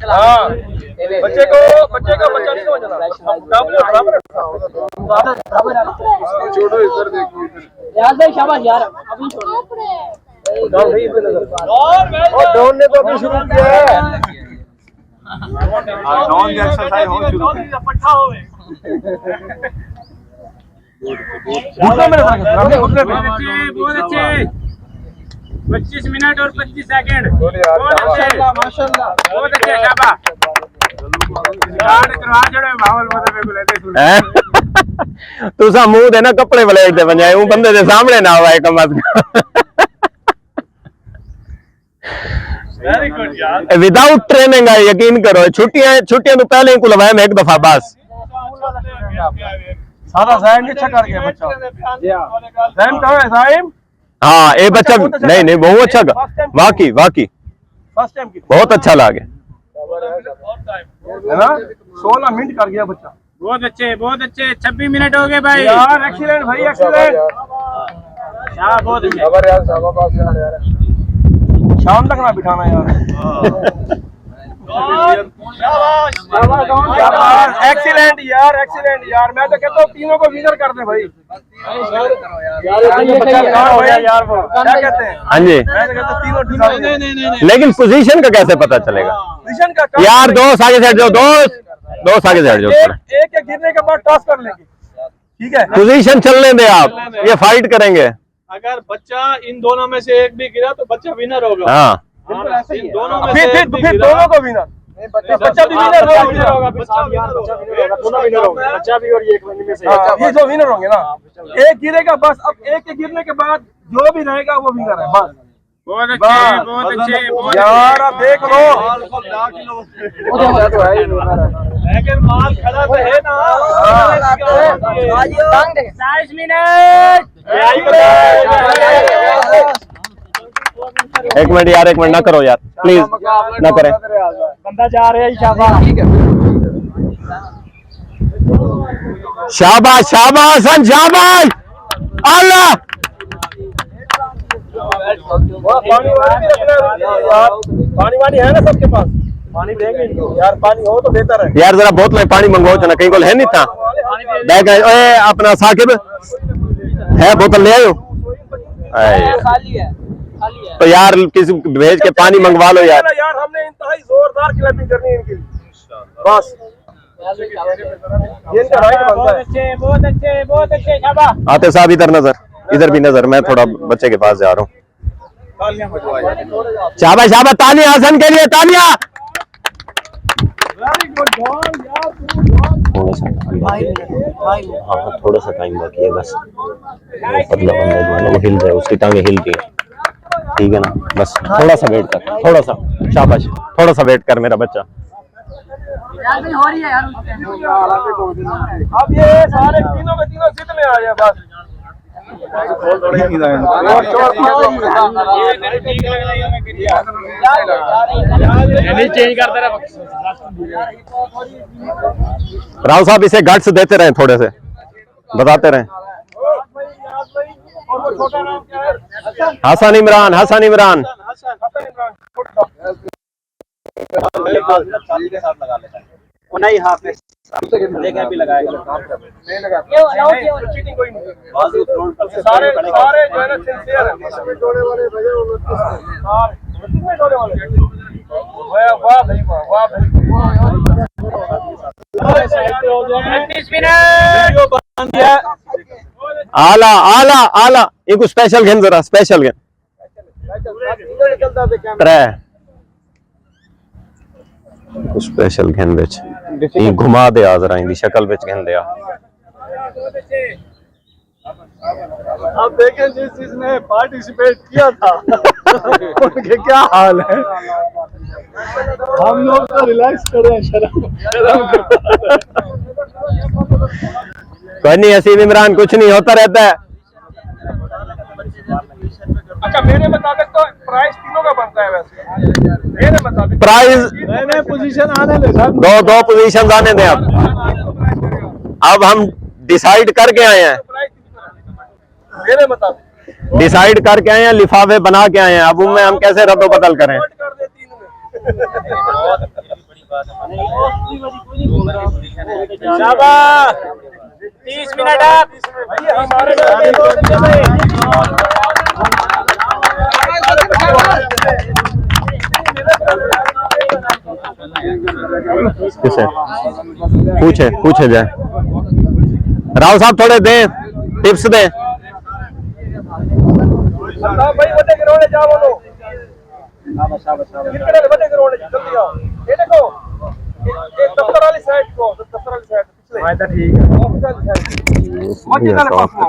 हाँ, बच्चे को बच्चा नहीं समझना, मुकाबले बराबर है। छोड़ो इधर देखो, इधर यार भाई शाबाश यार, अभी छोड़ो। और डॉन ने तो अभी शुरू किया है। डॉन की एक्सरसाइज हो चुकी है। घुटने में रखा, घुटने पे। बहुत अच्छे। 25 मिनट और 25 सेकंड। माशाल्लाह माशाल्लाह। बहुत अच्छे, शाबाश। तुसा मुंह दे ना कपड़े वलेट दे बजाए वो बंदे दे सामने ना आवे कम अज कम। वेरी गुड यार। विदाउट ट्रेनिंग है, यकीन करो। छुट्टियां तो पहले ही कुलवाया मैं एक दफा बस। सादा ज़ैम अच्छा कर गया बच्चा। ज़ैम कहाँ है ज़ैम? हाँ ये बच्चा नहीं बहुत अच्छा वाकई फर्स्ट टाइम की बहुत अच्छा लगे, है ना? 16 मिनट कर गया बच्चा। बहुत अच्छे 26 मिनट हो गए भाई। यार एक्सीलेंट भाई, एक्सीलेंट। बहुत अच्छे। शाम तक ना बिठाना यार। एक्सीलेंट यार, एक्सीलेंट यार। मैं तो कहता हूँ तीनों को विनर कर दे भाई। क्या कहते हैं? हाँ जी। मैं तो कहता हूँ तीनों नहीं। लेकिन पोजीशन का कैसे पता चलेगा पोजीशन का यार? दो आगे से हट जाओ, दो आगे से हट जाओ। एक गिरने के बाद टॉस कर लेंगे, ठीक है? पोजीशन चलने दे आप, ये फाइट करेंगे। अगर बच्चा इन दोनों में से एक भी गिरा तो बच्चा विनर होगा। हाँ बिल्कुल ऐसे ही है। दोनों में फिर से एक भी गिरा, दोनों को विनर। बच्चा भी विनर होगा, बच्चा दोनों विनर होगा, बच्चा भी और ये एक में से हाँ, ये जो विनर होंगे ना, एक गिरेगा बस। अब एक के गिरने के बाद जो भी रहेगा वो विनर है बस। बहुत बस। अच्छे यार अब देख लो, लेकिन माल खड़ा तो है ना। 27 मिनट। एक मिनट यार, एक मिनट ना करो यार प्लीज, ना करें। बंदा जा रहा है, शाबाश। शाबाश शाबाश हसन, शाबाश। अल्लाह पानी वानी भी रखना है यार। पानी वानी है ना सबके पास? पानी देंगे यार, पानी हो तो बेहतर है यार। जरा बोतल में पानी मंगवाओ ना, कहीं को है नहीं था बैग। ओए अपना साकिब है, बोतल ले आयो। खाली है। तो यार किसी भेज के पानी मंगवा लो यार। यार हमने इंतहाई जोरदार क्लैपिंग करनी है इनके लिए बस। ये इनका राइट बनता है। बहुत अच्छे, शाबाश। आते साहब इधर नजर, इधर भी नजर। मैं थोड़ा बच्चे के पास जा रहा हूँ। शाबाश शाबाश, तालियां हसन के लिए, तालियां। थोड़ा सा हाँ थोड़ा सा टाइम बाकी है बस। पतला बंदा जो है ना वो हिल जाए, उसकी टांगे हिलती है, ठीक है ना? बस थोड़ा सा वेट कर, थोड़ा सा। शाबाश, थोड़ा सा वेट कर मेरा बच्चा। हो रही है यार। अब ये सारे तीनों के तीनों जिद में आ गए बस। चेंज करता रहा। राव साहब इसे गट्स देते रहे, थोड़े से बताते रहे। हसन इमरान, हसन इमरान। नहीं हाफिज देखें अभी लगाएगा नहीं लगा चीटिंग कोई नहीं सारे सारे जो है ना सिंसियर है वाह वाह भाई वाह वाह भाई आला आला आला इनको स्पेशल घेन जरा स्पेशल घेन त्रै स्पेशल घेन विच घुमा दे आ जरा इनकी शक्ल विच घेन दे आ आप देखें जिस जिसने पार्टिसिपेट किया था उनके क्या हाल है। हम लोग तो रिलैक्स कर रहे हैं, शर्म कोई नहीं हसीब इमरान कुछ नहीं होता रहता है। अच्छा मेरे मुताबिक तो प्राइस तीनों का बनता है वैसे मेरे मुताबिक प्राइस नए नए पोजीशन आने ले साहब। दो पोजीशन आने दें अब हम डिसाइड करके आए हैं मेरे मुताबिक डिसाइड करके आए हैं लिफाफे बना के आए हैं अब उनमें हम कैसे रद्दो बदल करें। कर दे तीन में शाबाश 30 मिनट आप हमारे किसे पूछे पूछे जाए राव साहब थोड़े दें टिप्स दें। भाई बड़े ग्राउंड जाओ बोलो कितने बड़े ग्राउंड जल्दी आओ ये देखो ये दफ्तर वाली साइड को दफ्तर वाली साइड पिछले ठीक है ऑफिस वाली साइड मस्जिद वाले पास में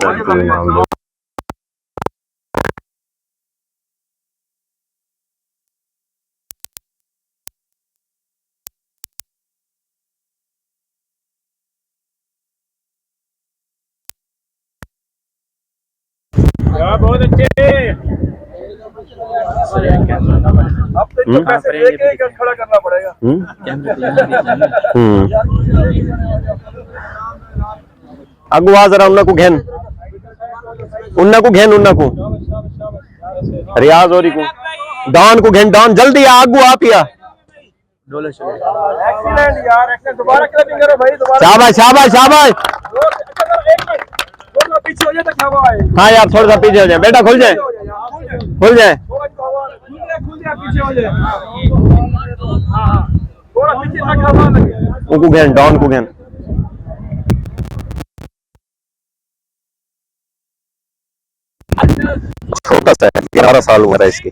बहुत अच्छे अब तो पैसे लेके ही खड़ा करना पड़ेगा अगुआ जरा उन्ना को रियाज और डॉन को घेन डॉन जल्दी आगू आप या एक्सीलेंट यार एक्सीलेंट दोबारा क्लबिंग करो भाई दोबारा शाबाश शाबाश शाबाश थोड़ा पीछे हो जाए तो क्या हुआ है हाँ यार थोड़ा सा पीछे हो जाए बेटा खुल जाए खुल जाए खुल जाए पीछे हो जाए थोड़ा पीछे तक हवा लगे उनको घेन डॉन को घेन छोटा सा है 11 साल उम्र है इसकी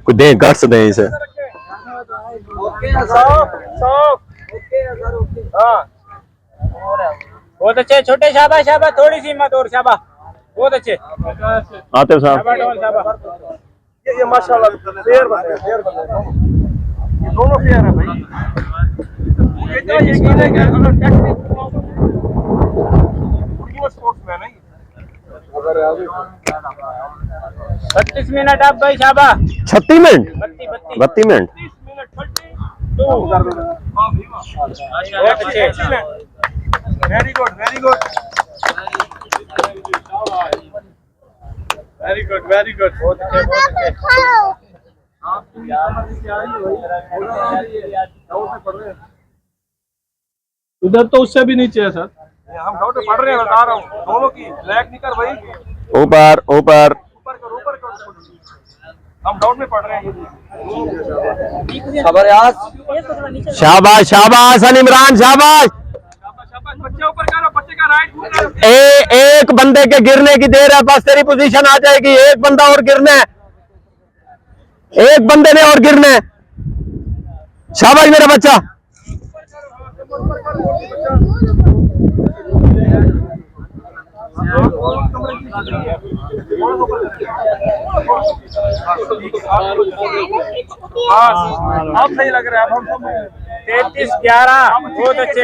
कोई दे गट्स दे इसे ओके साफ साफ ओके सर ओके हां बहुत अच्छे छोटे शाबाश शाबाश थोड़ी सी हिम्मत और शाबाश बहुत अच्छे आतिफ साहब ये माशाल्लाह फेयर बने ये दोनों फेयर है भाई ये तो यकीन है कि अगर टेक्निक ये स्पोर्ट्समैन है अगर 36 मिनट आप भाई शाबाश 36 मिनट 32 मिनट बहुत अच्छे very good very good very good very good. बहुत अच्छे उधर तो उससे भी नीचे है सर। हम डाउट पढ़ रहे हैं बता रहा हूँ दोनों की लैग नहीं कर भाई ऊपर ऊपर ऊपर करो हम डाउट में पढ़ रहे हैं शाबाश शाबाश अन इमरान शाबाश बच्चे ऊपर करो बच्चे का राइट एक बंदे के गिरने की देर है बस तेरी पोजीशन आ जाएगी एक बंदा और गिरना है एक बंदे ने और गिरना है शाबाश मेरा बच्चा आप सही लग रहा है 33-11 बहुत अच्छे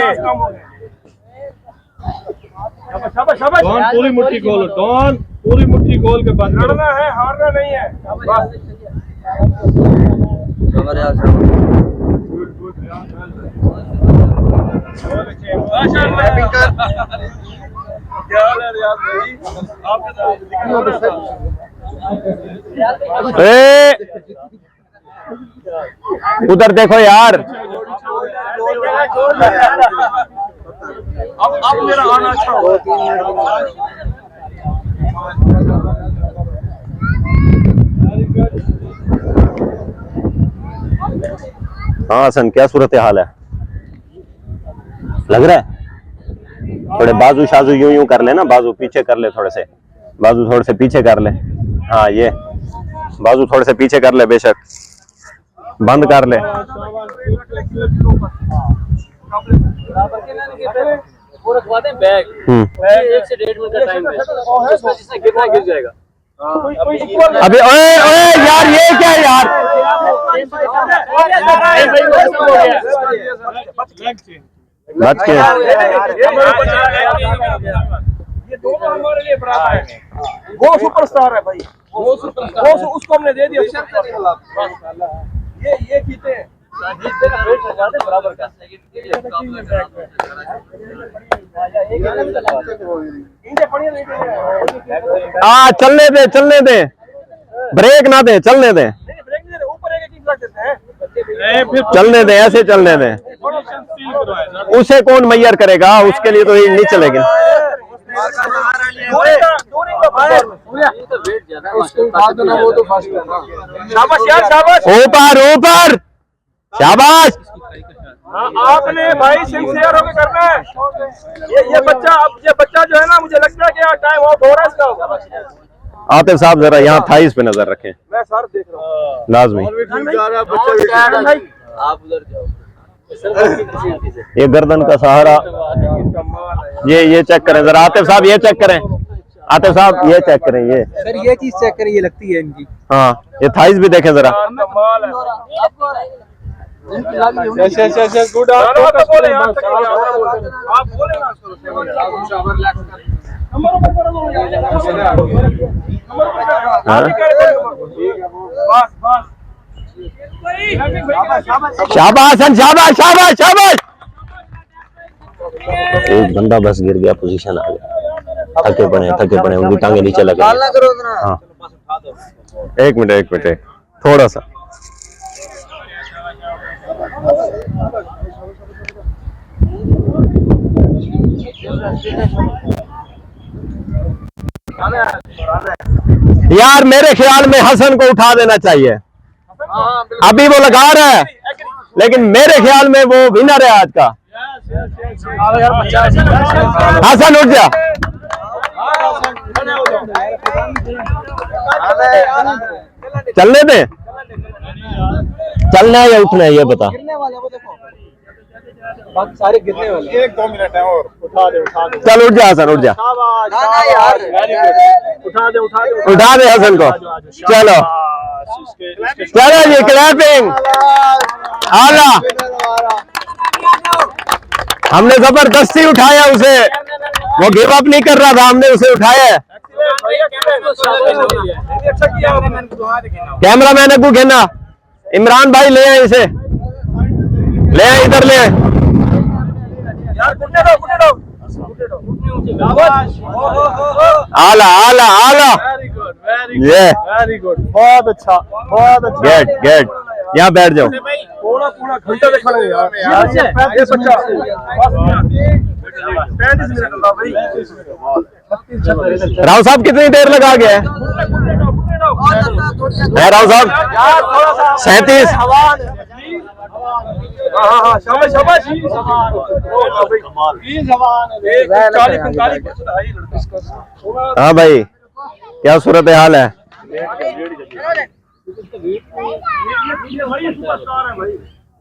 शाबाश शाबाश डॉन पूरी मुट्ठी खोलो, डॉन पूरी मुट्ठी खोल के बंद करो। लड़ना है हारना नहीं है बस क्या हाल है रियाज भाई आपके उधर देखो यार अब मेरा आना अच्छा होगा। हाँ हसन, क्या सूरत हाल है? लग रहा है थोड़े बाजू शाजू यूं यूं कर ले ना, बाजू पीछे कर ले, थोड़े से बाजू थोड़े से पीछे कर ले। हाँ ये बाजू थोड़े से पीछे कर ले, बेशक बंद कर ले। वो रखवा दें बैग, 1 से 1.5 मिनट का टाइम है, उसमें जिससे गिरना गिर जाएगा। अभी ओए ओए यार, ये क्या है यार? बच के ये दोनों हमारे लिए बराबर है। वो सुपरस्टार है भाई, वो उसको हमने दे दिया। ये जीते हैं बराबर का। हाँ चलने दे, ब्रेक ना दे, चलने दे, ऊपर एक रख देते हैं। चलने दे, ऐसे चलने दे। उसे कौन मैयर करेगा? उसके लिए तो ये नहीं चलेगी। शाबाश यार, शाबाश। ऊपर ऊपर, शाबाश। आपने भाई सिंसियर होकर करना है। ये बच्चा जो है ना, मुझे लगता है कि टाइम ऑफ हो रहा है इसका। आतिफ साहब जरा यहाँ थाइस पे नजर रखें, मैं सर देख रहा हूँ। लाजमी। आप उधर जाओ। ये गर्दन का सहारा, ये चेक करें जरा आतिफ साहब, ये चेक करें आतिफ साहब, ये चेक करें। ये सर ये चीज चेक करें, ये लगती है इनकी। हाँ ये थाइस भी देखें जरा। गुड। आप बोले ना। शाबाश शाबाश शाबाश शाबाश। एक बंदा बस गिर गया, पोजीशन आ गया, थके पड़े, उनकी टांगे नीचे लगे। हाँ एक मिनट थोड़ा सा। यार मेरे ख्याल में हसन को उठा देना चाहिए। अभी वो लगा रहा है, लेकिन मेरे ख्याल में वो विनर है आज का। हसन उठ जा। चलने दे, चलना है या उठना है ये बता। सारे गिरने वाले। 1-2 मिनट है और उठा दे। चल उठ जा हसन, उठ जा। उठा दे हसन को। चलो जी, क्लैपिंग। आला, हमने जबरदस्ती उठाया उसे, वो गिव अप नहीं कर रहा था, हमने उसे उठाया है। कैमरा मैन अबू घेना, इमरान भाई ले आए इसे, ले आए, इधर ले आए। आला आला आला, ये वेरी गुड, बहुत अच्छा। गेट यहाँ बैठ जाओ। पूरा घंटा देखा नहीं यार। ये बच्चा 35 मिनट का भाई। राव साहब कितनी देर लगा गया है राव साहब? 37। हाँ शाबाश। हाँ भाई, क्या सूरत हाल है?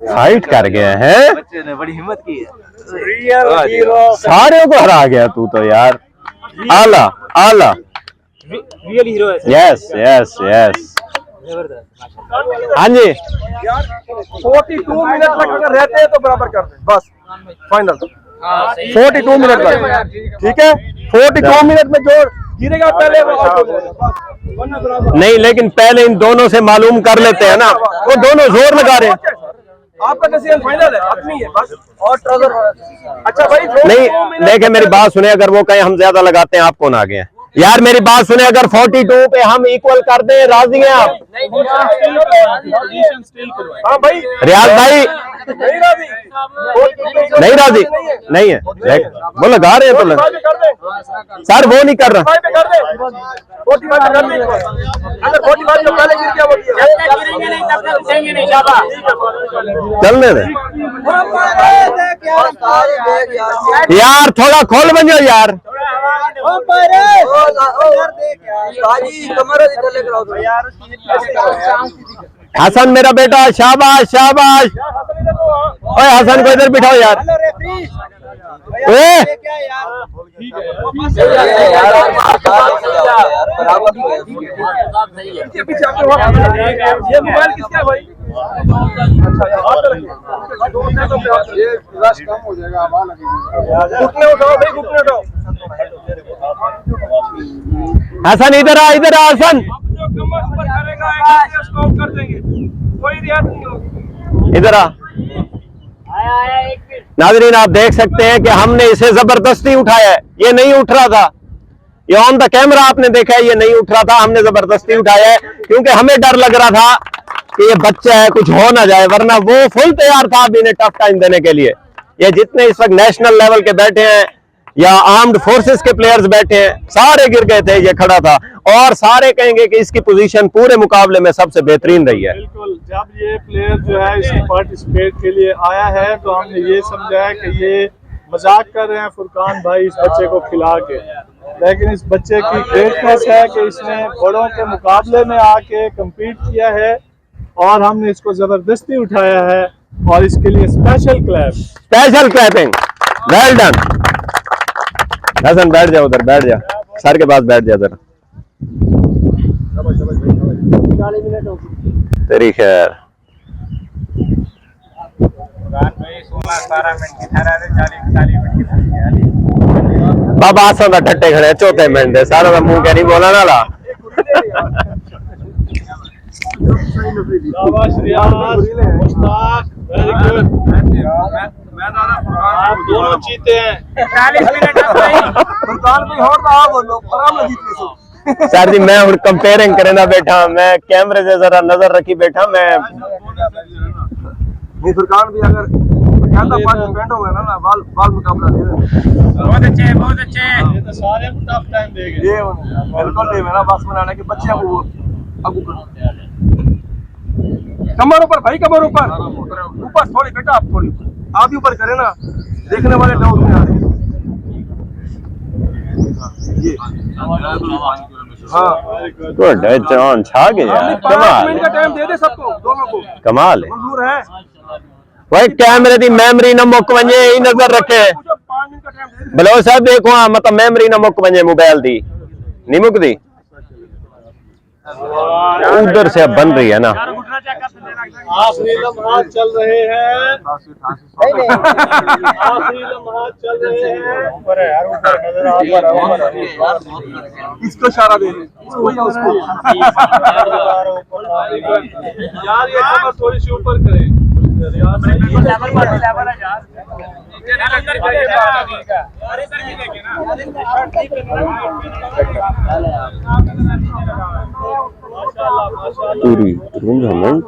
फाइट कर गया है, बच्चे ने बड़ी हिम्मत की है। सारे को हरा गया तू तो यार। आला रियल हीरो है। यस हाँ जी। यार 42 मिनट तक अगर रहते हैं तो बराबर कर दे, बस फाइनल। 42 मिनट तक, ठीक है। 42 मिनट में जो गिरेगा पहले वो आउट हो जाएगा। नहीं, लेकिन पहले इन दोनों से मालूम कर लेते हैं ना, वो दोनों जोर लगा रहे हैं। आपका डिसीजन फाइनल है, अपनी है बस। और ट्राउजर अच्छा भाई, नहीं देखे मेरी बात सुने, अगर वो कहें हम ज्यादा लगाते हैं, आप कौन आगे हैं यार? मेरी बात सुने, अगर 42 पे हम इक्वल कर दें, राजी हैं आप? हाँ भाई, रियाज भाई नहीं राजी नहीं राजी नहीं है, वो लगा रहे हैं तो लगा। कर दे सर वो नहीं कर रहा, 45 पे कर दे 45 कर दे अगर 45 जो पहले गिर गया वो चलने दे यार, थोड़ा खोल बन जाओ यार। हसन मेरा बेटा, शाबाश शाबाश। ओए हसन को इधर बिठाओ यार। ओए पीछे आपके ये मोबाइल किसका है भाई? ये रश कम हो जाएगा, हवा लगेगी। घुटने उठाओ भाई, घुटने उठाओ। हसन इधर आ, इधर आ हसन। जो कमर ऊपर करेगा स्टॉप कर देंगे, कोई रियायत नहीं होगी। इधर आ। नाज़रीन आप देख सकते हैं कि हमने इसे जबरदस्ती उठाया है, ये नहीं उठ रहा था, ये ऑन द कैमरा आपने देखा है, ये नहीं उठ रहा था, हमने जबरदस्ती उठाया है क्योंकि हमें डर लग रहा था कि ये बच्चा है कुछ हो ना जाए, वरना वो फुल तैयार था अभी इन्हें टफ टाइम देने के लिए। ये जितने इस वक्त नेशनल लेवल के बैठे हैं या आर्म्ड फोर्सेस के प्लेयर्स बैठे हैं, सारे गिर गए थे, ये खड़ा था और सारे कहेंगे कि इसकी पोजीशन पूरे मुकाबले में सबसे बेहतरीन रही है। बिल्कुल, जब ये प्लेयर जो है इसमें पार्टिसिपेट के लिए आया है तो हमने ये समझा है कि ये मजाक कर रहे हैं फुरकान भाई इस बच्चे को खिला के, लेकिन इस बच्चे की ग्रेटनेस है कि इसने बड़ों के मुकाबले में आके कम्पीट किया है और हमने इसको जबरदस्ती उठाया है और इसके लिए special clap. Special clapping, well done. Hasan बैठ जा, उधर बैठ जा, सर के पास बैठ जा जरा। तेरी खैर बाबा आसा का ठट्टे खड़े चौथे मिनट दे सारा का मुंह क्या नहीं बोला ना ला। शाबाश रियाज, मुश्ताक, वेरी गुड। आप दोनों जीते हैं। 40 मिनट फुरकान भाई और ना बोलो आराम से जीतने से। सर जी मैं हूँ कंपेयरिंग करे ना बैठा, मैं कैमरे से जरा नजर रखी बैठा मैं। नहीं फुरकान भी अगर ज्यादा पार्टिसिपेंट हो गए ना बाल मुकाबला दे रहे बहुत अच्छे बहुत अच्छे। ये तो सारे को टफ टाइम देंगे। ये बिल्कुल दे मेरा बस बनाने के बच्चे को आगू करो। कमर ऊपर भाई, कमर ऊपर ऊपर थोड़ी बेटा, आप थोड़ी आप भी ऊपर करें ना, देखने वाले डाउट में आ रहे हैं। ये हाँ गुड, जॉन छा गया यार, 5 कमाल मिनट का टाइम दे दे सबको, दोनों को कमाल है। मंजूर है। वही कैमरे दी मेमोरी न मुक वंजे ही नजर रखे। 5 मिनट का टाइम दे दे। बलो साहब देखो हाँ मतलब मेमोरी न मुक वंजे मोबाइल दी नहीं मुकदी, उधर से अब बन रही है ना। आखिरी लम्हात चल रहे हैं, आखिरी लम्हात चल रहे हैं। ऊपर है यार, ऊपर नजर आ इसको इशारा दे दे, इसको या उसको। यार ये कमर थोड़ी सी ऊपर करें। पूरी टूर्नामेंट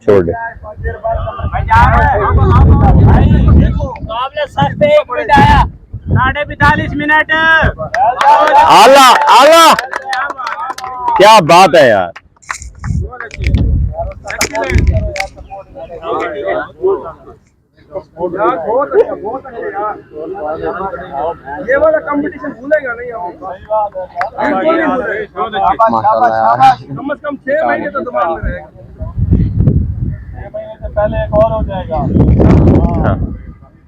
छोड़ दे। मुकाबले सर पे 1 मिनट आया, 45 मिनट। आला आला, क्या बात है यार। बहुत अच्छा यार। ये वाला कंपटीशन भूलेगा नहीं हम, बिल्कुल नहीं भूलेगा। कम से कम 6 महीने तो दिमाग में रहेगा। 6 महीने से पहले एक और हो जाएगा।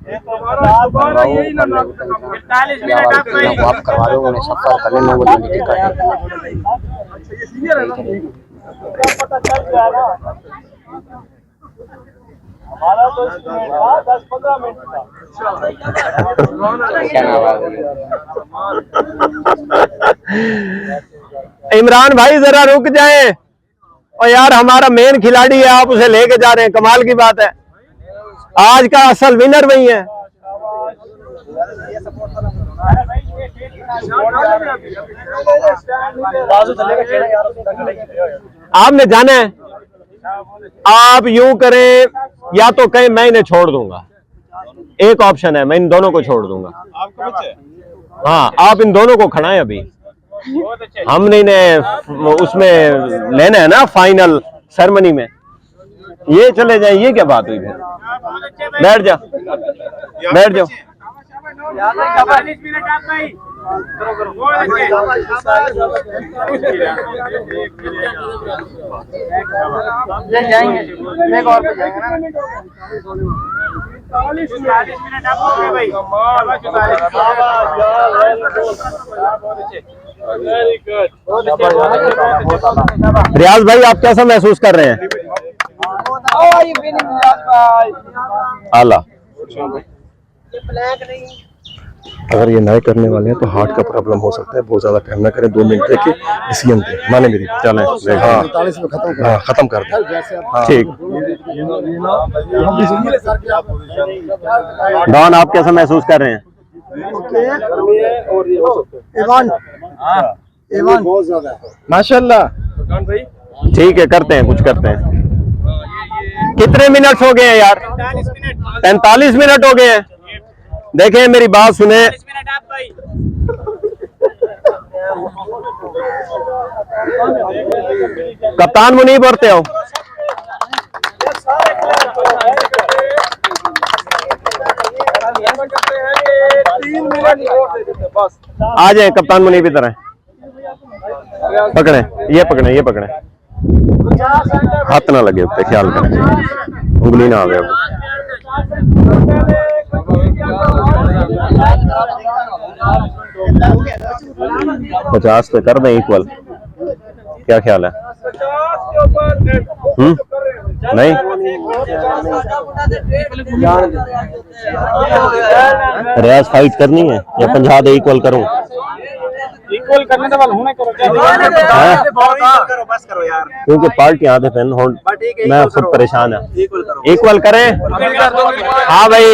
ये तो दोबारा यही ना 45 मिनट आपको आप करवा दो, उन्हें सफर करने 9 बजे की टिकट है। अच्छा ये सीनियर है ना, पता चल गया ना। हमारा तो इसमें था 10-15 मिनट का। क्या नाम है? इमरान भाई जरा रुक जाएं, और यार हमारा मेन खिलाड़ी है, आप उसे लेके जा रहे हैं, कमाल की बात है। आज का असल विनर वही है। आपने जाना है, आप यूं करें या तो कहीं मैं इन्हें छोड़ दूंगा, एक ऑप्शन है, मैं इन दोनों को छोड़ दूंगा। आपका बच्चा है? हाँ, आप इन दोनों को खड़ाएं अभी, हमने इन्हें उसमें लेना है ना फाइनल सेरेमनी में। ये चले जाए, ये क्या बात हुई फिर? बैठ जा, बैठ जाओ। Very good. रियाज भाई, आप कैसा महसूस कर रहे हैं? आला। अगर ये नए करने वाले हैं तो हार्ट का प्रॉब्लम हो सकता है, बहुत ज्यादा टाइम ना करें, 2 मिनट देखे डिसीजन दे, माने मेरी चलें। हाँ, खत्म कर दे। ठीक। डॉन, आप कैसा महसूस कर रहे हैं? माशाल्लाह। ठीक है, करते हैं, कुछ करते हैं। कितने मिनट हो गए हैं यार? 45 मिनट हो गए हैं। देखें, मेरी बात सुने, कप्तान मुनीब बढ़ते हो, आ जाए कप्तान मुनीब इधर है, पकड़े, ये पकड़े, ये पकड़े, हाथ ना लगे उत्ते, ख्याल करें, उंगली ना आवे। 50 पे कर दें इक्वल, क्या ख्याल है? नहीं, रियाज फाइट करनी है या 50 दे इक्वल करूं? इक्वल करने का वाला होना करो, बस करो यार, क्योंकि पार्टी आते पे मैं खुद परेशान है। इक्वल करें? हाँ भाई,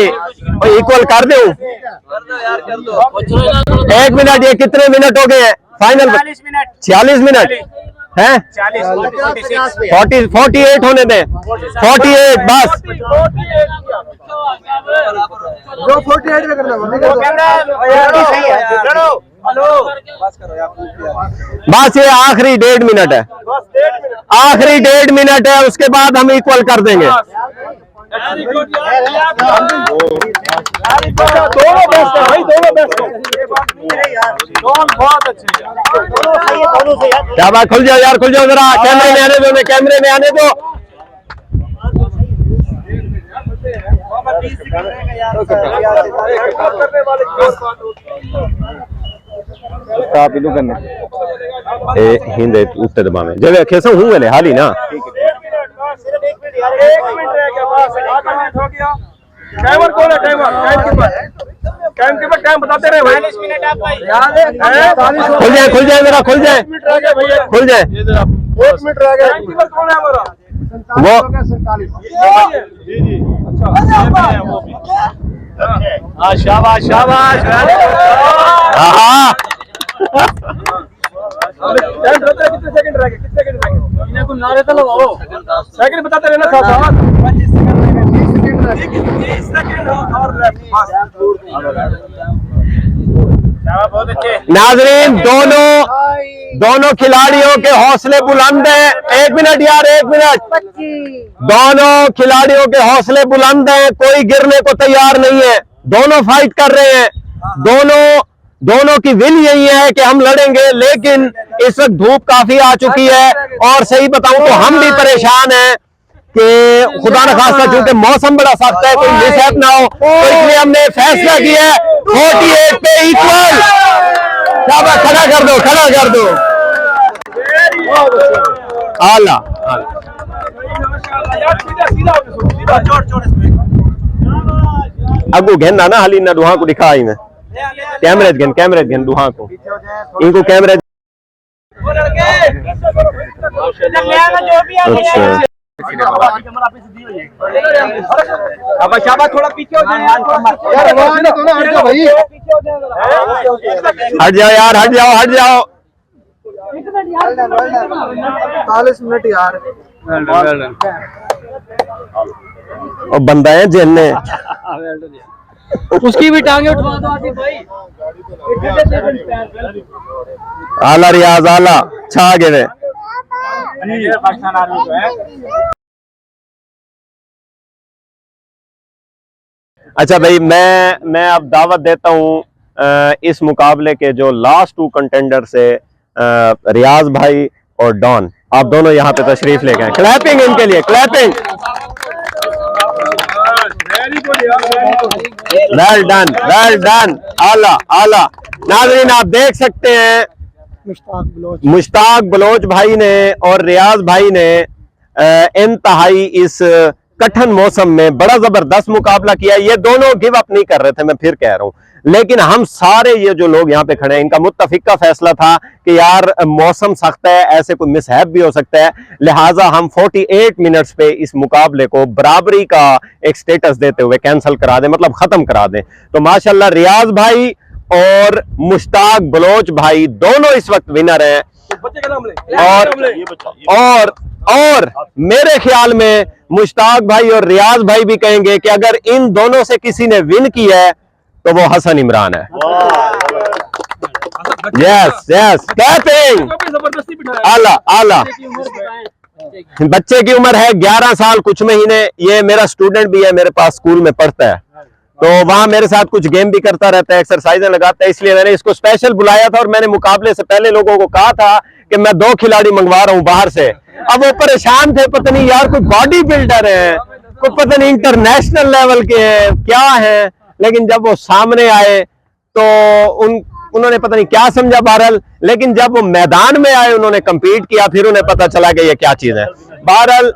इक्वल कर दो। 1 मिनट, ये कितने मिनट हो गए हैं फाइनल? 46 मिनट हैं? 48 होने दें, 48 बस। जो 48 में करना बस, ये आखिरी 1.5 मिनट है, आखिरी 1.5 मिनट है, उसके बाद हम इक्वल कर देंगे। दोनों बेस्ट है भाई, दोनों बेस्ट है, बहुत अच्छे। क्या बात, खुल जाओ यार, खुल जाओ जरा, कैमरे में आने दो, कैमरे में आने दो। हिंदे उत्ते दबावे जब कैसा हूँ वाले हाल ही ना। सिर्फ 1 मिनट यार, 1 मिनट रह गया बस, आधा मिनट हो गया। टाइमर कौन है? टाइमर, टाइम कीपर टाइम बताते रहे भाई। 40 मिनट आप भाई याद है? खुल जाए, खुल जाए जरा, खुल जाए, 1 मिनट रह गया भैया, खुल जाए। 1 मिनट रह गया। टाइम कीपर कौन है हमारा? वो शाबाश शाबाश। हाँ, टाइम बताते रहे, कितने सेकंड रह गए, कितने सेकंड रह गए? इन्हें को नारे तो लगाओ, सेकंड बताते रहना साथ साथ। 25 सेकंड रह गए, 30 सेकंड रह गए, 30 सेकंड और लेफ्ट। बहुत अच्छे नाजरीन, दोनों खिलाड़ियों के हौसले बुलंद हैं। 1 मिनट यार, 1 मिनट। दोनों खिलाड़ियों के हौसले बुलंद हैं, कोई गिरने को तैयार नहीं है, दोनों फाइट कर रहे हैं, दोनों की विल यही है कि हम लड़ेंगे। लेकिन इस वक्त धूप काफी आ चुकी है और सही बताऊं तो हम भी परेशान हैं कि खुदा न खास्ता चूंकि मौसम बड़ा सख्त है, कोई मिसहैप ना हो, तो इसलिए हमने फैसला किया है 48 पे इक्वल। खड़ा कर दो, खड़ा कर दो। आला अगू घेना ना हाली ना दुहा को दिखा आई मैं कैमरे घेन दुहा को, इनको कैमरे। अब शाबाश, थोड़ा पीछे हो जाए यार, हट जाओ यार, हट जाओ, हट जाओ। 40 मिनट यार। और बंदा है जिनने उसकी भी टांगे उठवा दो आसिफ भाई। आला रियाज आला छा गए। पाकिस्तान आर्मी तो है। अच्छा भाई, मैं अब दावत देता हूँ इस मुकाबले के जो लास्ट 2 कंटेंडर से रियाज भाई और डॉन, आप दोनों यहाँ पे तशरीफ ले गए। क्लैपिंग इनके लिए, clapping. Well done, well done, आला आला। नाज़रीन आप देख सकते हैं मुश्ताक बलोच भाई ने और रियाज भाई ने इंतहाई इस कठिन मौसम में बड़ा जबरदस्त मुकाबला किया। ये दोनों गिव अप नहीं कर रहे थे, मैं फिर कह रहा हूं, लेकिन हम सारे ये जो लोग यहाँ पे खड़े हैं इनका मुत्तफिका फैसला था कि यार मौसम सख्त है, ऐसे कोई मिसहैप भी हो सकता है, लिहाजा हम 48 मिनट्स पे इस मुकाबले को बराबरी का एक स्टेटस देते हुए कैंसिल करा दें, मतलब खत्म करा दें। तो माशाल्लाह रियाज भाई और मुश्ताक बलोच भाई दोनों इस वक्त विनर हैं। बच्चे का नाम ले। और मेरे ख्याल में मुश्ताक भाई और रियाज भाई भी कहेंगे कि अगर इन दोनों से किसी ने विन किया है तो वो हसन इमरान है। Yes yes, clapping. जबरदस्ती बिठाया। आला आला। बच्चे की उम्र है 11 साल कुछ महीने। ये मेरा स्टूडेंट भी है, मेरे पास स्कूल में पढ़ता है, तो वहां मेरे साथ कुछ गेम भी करता रहता है, एक्सरसाइजें लगाता है, इसलिए मैंने इसको स्पेशल बुलाया था। और मैंने मुकाबले से पहले लोगों को कहा था कि मैं 2 खिलाड़ी मंगवा रहा हूं बाहर से। अब वो परेशान थे, पता नहीं यार कोई बॉडी बिल्डर है, कोई पता नहीं इंटरनेशनल लेवल के हैं, क्या है, लेकिन जब वो सामने आए तो उन्होंने पता नहीं क्या समझा बहरहाल, लेकिन जब वो मैदान में आए उन्होंने कंपीट किया, फिर उन्हें पता चला कि ये क्या चीज है। बहरहाल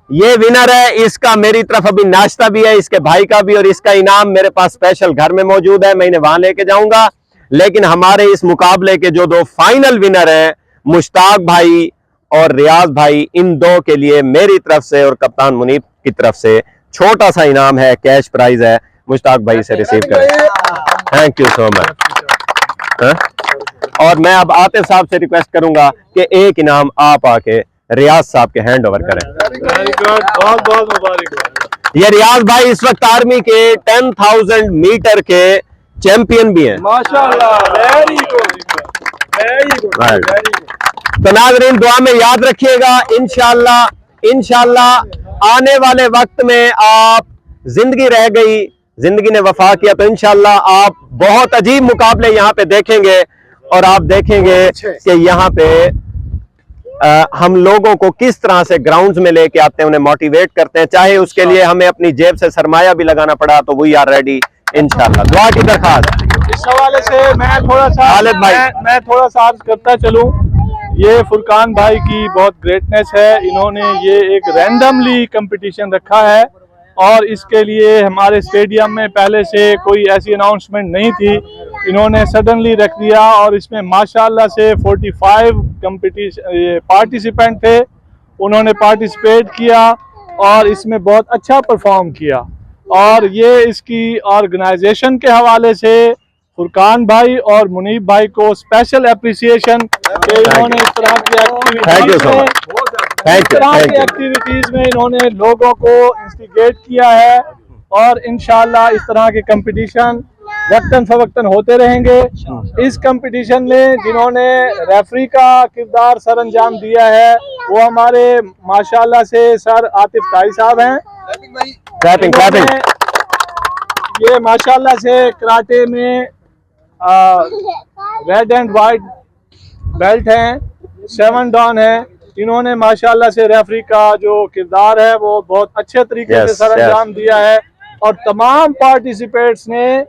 ये विनर है, इसका मेरी तरफ अभी नाश्ता भी है, इसके भाई का भी, और इसका इनाम मेरे पास स्पेशल घर में मौजूद है, मैं इन्हें वहां लेके जाऊंगा। लेकिन हमारे इस मुकाबले के जो 2 फाइनल विनर हैं मुश्ताक भाई और रियाज भाई, इन 2 के लिए मेरी तरफ से और कप्तान मुनीब की तरफ से छोटा सा इनाम है, कैश प्राइज है, मुश्ताक भाई से रिसीव करें। Thank you so much. और मैं अब आतिफ साहब से रिक्वेस्ट करूंगा कि एक इनाम आप आके रियाज साहब के हैंड ओवर करें। बहुत बहुत मुबारक। ये रियाज भाई इस वक्त आर्मी के 10,000 मीटर के चैंपियन भी हैं। माशाल्लाह, very good, very good, very good. तो नाज़रीन दुआ में याद रखिएगा, इंशाल्लाह आने वाले वक्त में आप जिंदगी रह गई, जिंदगी ने वफा किया, तो इंशाल्लाह आप बहुत अजीब मुकाबले यहाँ पे देखेंगे। और आप देखेंगे कि यहाँ पे हम लोगों को किस तरह से ग्राउंड्स में लेके आते हैं, उन्हें मोटिवेट करते हैं, चाहे उसके लिए हमें अपनी जेब से सरमाया भी लगाना पड़ा, तो वी आर रेडी इंशाल्लाह। दुआ की दरखास्त। इस हवाले से मैं थोड़ा सा मैं थोड़ा सा अर्ज करता चलूं, ये फुरकान भाई की बहुत ग्रेटनेस है। इन्होंने ये एक रैंडमली कंपटीशन रखा है और इसके लिए हमारे स्टेडियम में पहले से कोई ऐसी अनाउंसमेंट नहीं थी, इन्होंने सडनली रख दिया और इसमें माशाल्लाह से 45 पार्टिसिपेंट थे, उन्होंने पार्टिसिपेट किया और इसमें बहुत अच्छा परफॉर्म किया। और ये इसकी ऑर्गेनाइजेशन के हवाले से फुरकान भाई और मुनीब भाई को स्पेशल एप्रिसिएशन कि इन्होंने इस तरह की एक्टिविटीज में इन्होंने लोगों को इंस्टिगेट किया है। और इंशाल्लाह इस तरह के कंपटीशन वक्तन फवक्तन होते रहेंगे। इस कंपटीशन में जिन्होंने रेफरी का किरदार सर अंजाम दिया है वो हमारे माशाल्लाह से सर आतिफ ताई साहब हैं। ये माशाल्लाह से कराटे में रेड एंड वाइट बेल्ट हैं, 7 डॉन हैं। इन्होंने माशाल्लाह से रेफरी का जो किरदार है वो बहुत अच्छे तरीके से सर अंजाम दिया है। और तमाम पार्टिसिपेंट्स ने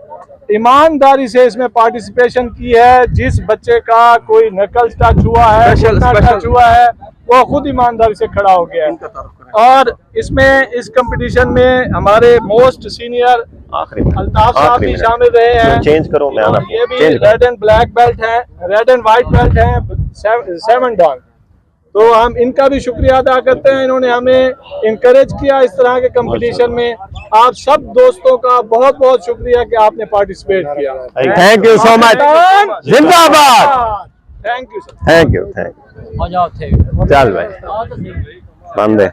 ईमानदारी से इसमें पार्टिसिपेशन की है। जिस बच्चे का कोई नकल्स टच हुआ है, टच हुआ है, वो खुद ईमानदारी से खड़ा हो गया है। और इसमें इस कंपटीशन में हमारे मोस्ट सीनियर अल्ताफ साहब भी शामिल रहे हैं। चेंज करो, ये भी रेड एंड ब्लैक बेल्ट है, रेड एंड व्हाइट बेल्ट है, 7 डॉन। तो हम इनका भी शुक्रिया अदा करते हैं, इन्होंने हमें इनकरेज किया इस तरह के कंपटीशन में। आप सब दोस्तों का बहुत बहुत शुक्रिया कि आपने पार्टिसिपेट किया। थैंक यू सो मच, जिंदाबाद। Thank you sir, thank you. चल भाई बंदे